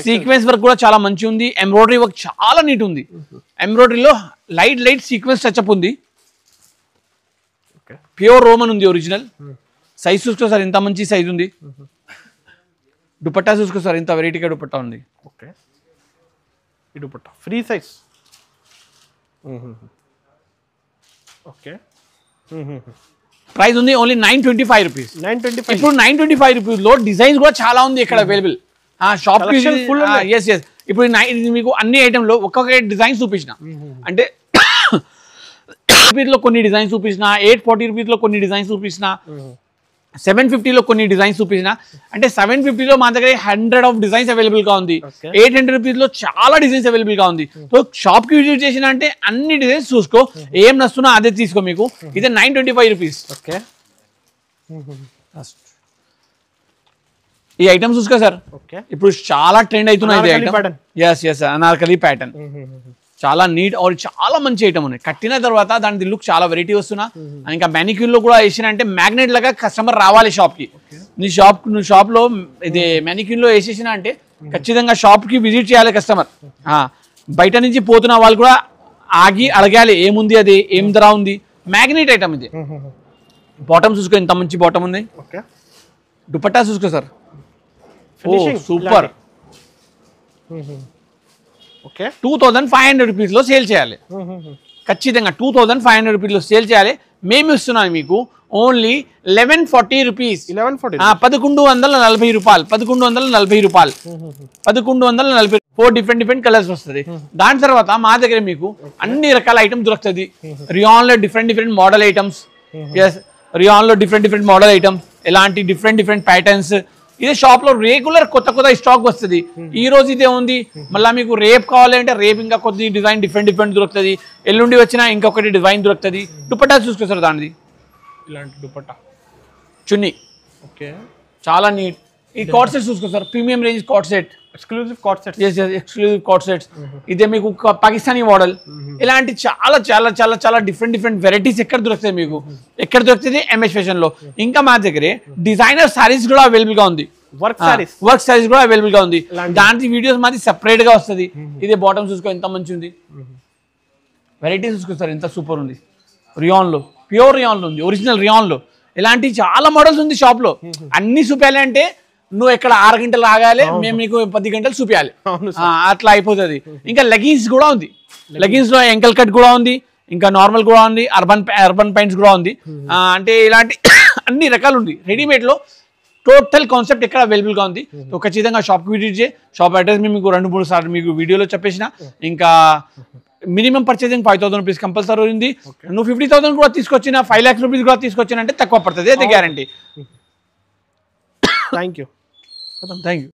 సీక్వెన్స్ వర్క్ కూడా చాలా మంచి ఉంది. ఎంబ్రాయిడరీ వర్క్ చాలా నీట్ ఉంది. ఎంబ్రాయిడరీలో లైట్ సీక్వెన్స్ టచ్అప్ ఉంది. ప్యూర్ రోమన్ ఉంది ఒరిజినల్. సైజ్ చూసుకో సార్, ఎంత మంచి సైజ్ ఉంది. దుపట్టా చూసుకో సార్, ఎంత వెరైటీగా దుపట్టా ఉంది. ఓకే, ఈ dupatta free size. Okay, price ఉంది ఓన్లీ 925 రూపీస్. 925. ఇప్పుడు 925 రూపీస్ లో డిజైన్స్ కూడా చాలా ఉంది ఇక్కడ అవైలబుల్. Shop yes. ఇప్పుడు మీకు అన్ని ఐటమ్ లో ఒక్కొక్క డిజైన్ చూపించిన అంటే రూపీస్ లో కొన్ని డిజైన్స్ చూపించిన, 840 రూపీస్ లో కొన్ని డిజైన్స్ చూపించిన, 750 లో కొన్ని డిజైన్స్ చూపించిన. అంటే 750 లో మా దగ్గర 100 ఆఫ్ డిజైన్స్ అవైలబుల్ గా ఉంది. 800 రూపీస్ లో చాలా డిజైన్స్ అవైలబుల్ గా ఉంది. సో షాప్ కి విజిట్ చేసిన అంటే అన్ని డిజైన్స్ చూసుకో, ఏం నస్తున్నా అదే తీసుకో. మీకు ఇదే 925 రూపీస్. ఓకే, ఈ ఐటమ్ చూసుకో సార్, ఇప్పుడు చాలా ట్రెండ్ అవుతున్నాయి. ఎస్, అనార్కలి ప్యాటర్న్ చాలా నీట్ ఆర్ చాలా మంచి ఐటమ్ ఉన్నాయి. కట్టిన తర్వాత దాని లుక్ చాలా వెరైటీ వస్తున్నా. ఇంకా మ్యానిక్యూర్ లో కూడా వేసిన అంటే మ్యాగ్నెట్ లాగా కస్టమర్ రావాలి షాప్ కి. నువ్వు షాప్ లో ఇది మ్యానిక్యూర్ లో వేసేసిన అంటే ఖచ్చితంగా షాప్ కి విజిట్ చేయాలి కస్టమర్. బయట నుంచి పోతున్న వాళ్ళు కూడా ఆగి అడగాలి ఏముంది, అది ఏం ధర ఉంది. మ్యాగ్నెట్ ఐటమ్ ఇది. బాటమ్ చూసుకో, ఎంత మంచి బాటమ్ ఉంది. దుపట్టా చూసుకో సార్, సూపర్. 2500 రూపీస్ లో సేల్ చేయాలి. ఖచ్చితంగా 2500 రూపీస్ లో సేల్ చేయాలి. మేము ఇస్తున్నాను మీకు ఓన్లీ 1140 రూపీస్. 1140 రూపాయలు. 1140 రూపాయలు. 1140. 4 డిఫరెంట్ కలర్స్ వస్తుంది. దాని తర్వాత మా దగ్గర మీకు అన్ని రకాల ఐటమ్స్ దొరుకుతుంది. రియాన్ లో different model items. Yes, rayon లో డిఫరెంట్ మోడల్ ఐటమ్స్. ఎలాంటి డిఫరెంట్ ప్యాటర్న్స్. ఇదే షాప్ లో రెగ్యులర్ కొత్త స్టాక్ వస్తుంది. ఈ రోజు ఇదే ఉంది, మళ్ళీ మీకు రేపు కావాలంటే రేపు ఇంకా కొద్ది డిజైన్ డిఫరెంట్ దొరుకుతుంది. ఎల్లుండి వచ్చినా ఇంకొకటి డిజైన్ దొరుకుతుంది. దుపట్టా చూసుకోసారు దానిది, ఇలాంటి దుపట్టా చున్నీ ఓకే చాలా నీట్. ఈ కార్డ్ సెట్స్ చూసుకోసారు, premium range cord set, exclusive cord sets. Exclusive cord sets. ఇదే మీకు పాకిస్తానీ మోడల్. ఇలాంటి చాలా చాలా చాలా చాలా డిఫరెంట్ వెరైటీస్ ఎక్కడ దొరుకుతాయి మీకు, ఎక్కడ దొరుకుతుంది ఎంఎస్ ఫ్యాషన్ లో. ఇంకా మా దగ్గరే డిజైనర్ సారీస్ కూడా అవైలబుల్ గా ఉంది, వర్క్ సారీస్ కూడా అవైలబుల్ గా ఉంది. దాని వీడియోస్ మాది సెపరేట్ గా వస్తుంది. ఇదే బాటమ్ చూసుకో ఎంత మంచి ఉంది, వెరైటీస్ చూసుకోస్తారు ఎంత సూపర్ ఉంది. రియాన్ లో, ప్యూర్ రియాన్ లో ఉంది, ఒరిజినల్ రియాన్ లో. ఇలాంటి చాలా మోడల్స్ ఉంది షాప్ లో. అన్ని చూపించాలి అంటే నువ్వు ఇక్కడ 6 గంటలు ఆగాలి, మేము నీకు 10 గంటలు చూపించాలి, అట్లా అయిపోతుంది. ఇంకా లెగిన్స్ కూడా ఉంది, లెగిన్స్ లో ఎంకల్ కట్ కూడా ఉంది, ఇంకా నార్మల్ కూడా ఉంది, అర్బన్ ప్యాంట్స్ కూడా ఉంది. అంటే ఇలాంటి అన్ని రకాలు ఉంది. రెడీమేడ్ లో టోటల్ కాన్సెప్ట్ ఎక్కడ అవైలబుల్ గా ఉంది. ఖచ్చితంగా షాప్ కి విజిట్ చేయి. షాప్ అడ్రస్ మేము మీకు 2-3 సార్లు మీకు వీడియోలో చెప్పేసిన. ఇంకా మినిమం పర్చేసింగ్ 5,000 రూపీస్ కంపల్సరీ ఉంది. నువ్వు 50,000 కూడా తీసుకొచ్చిన, 5 lakhs రూపీస్ కూడా తీసుకొచ్చిన అంటే తక్కువ పడుతుంది, అయితే guarantee. Thank you. Thank you.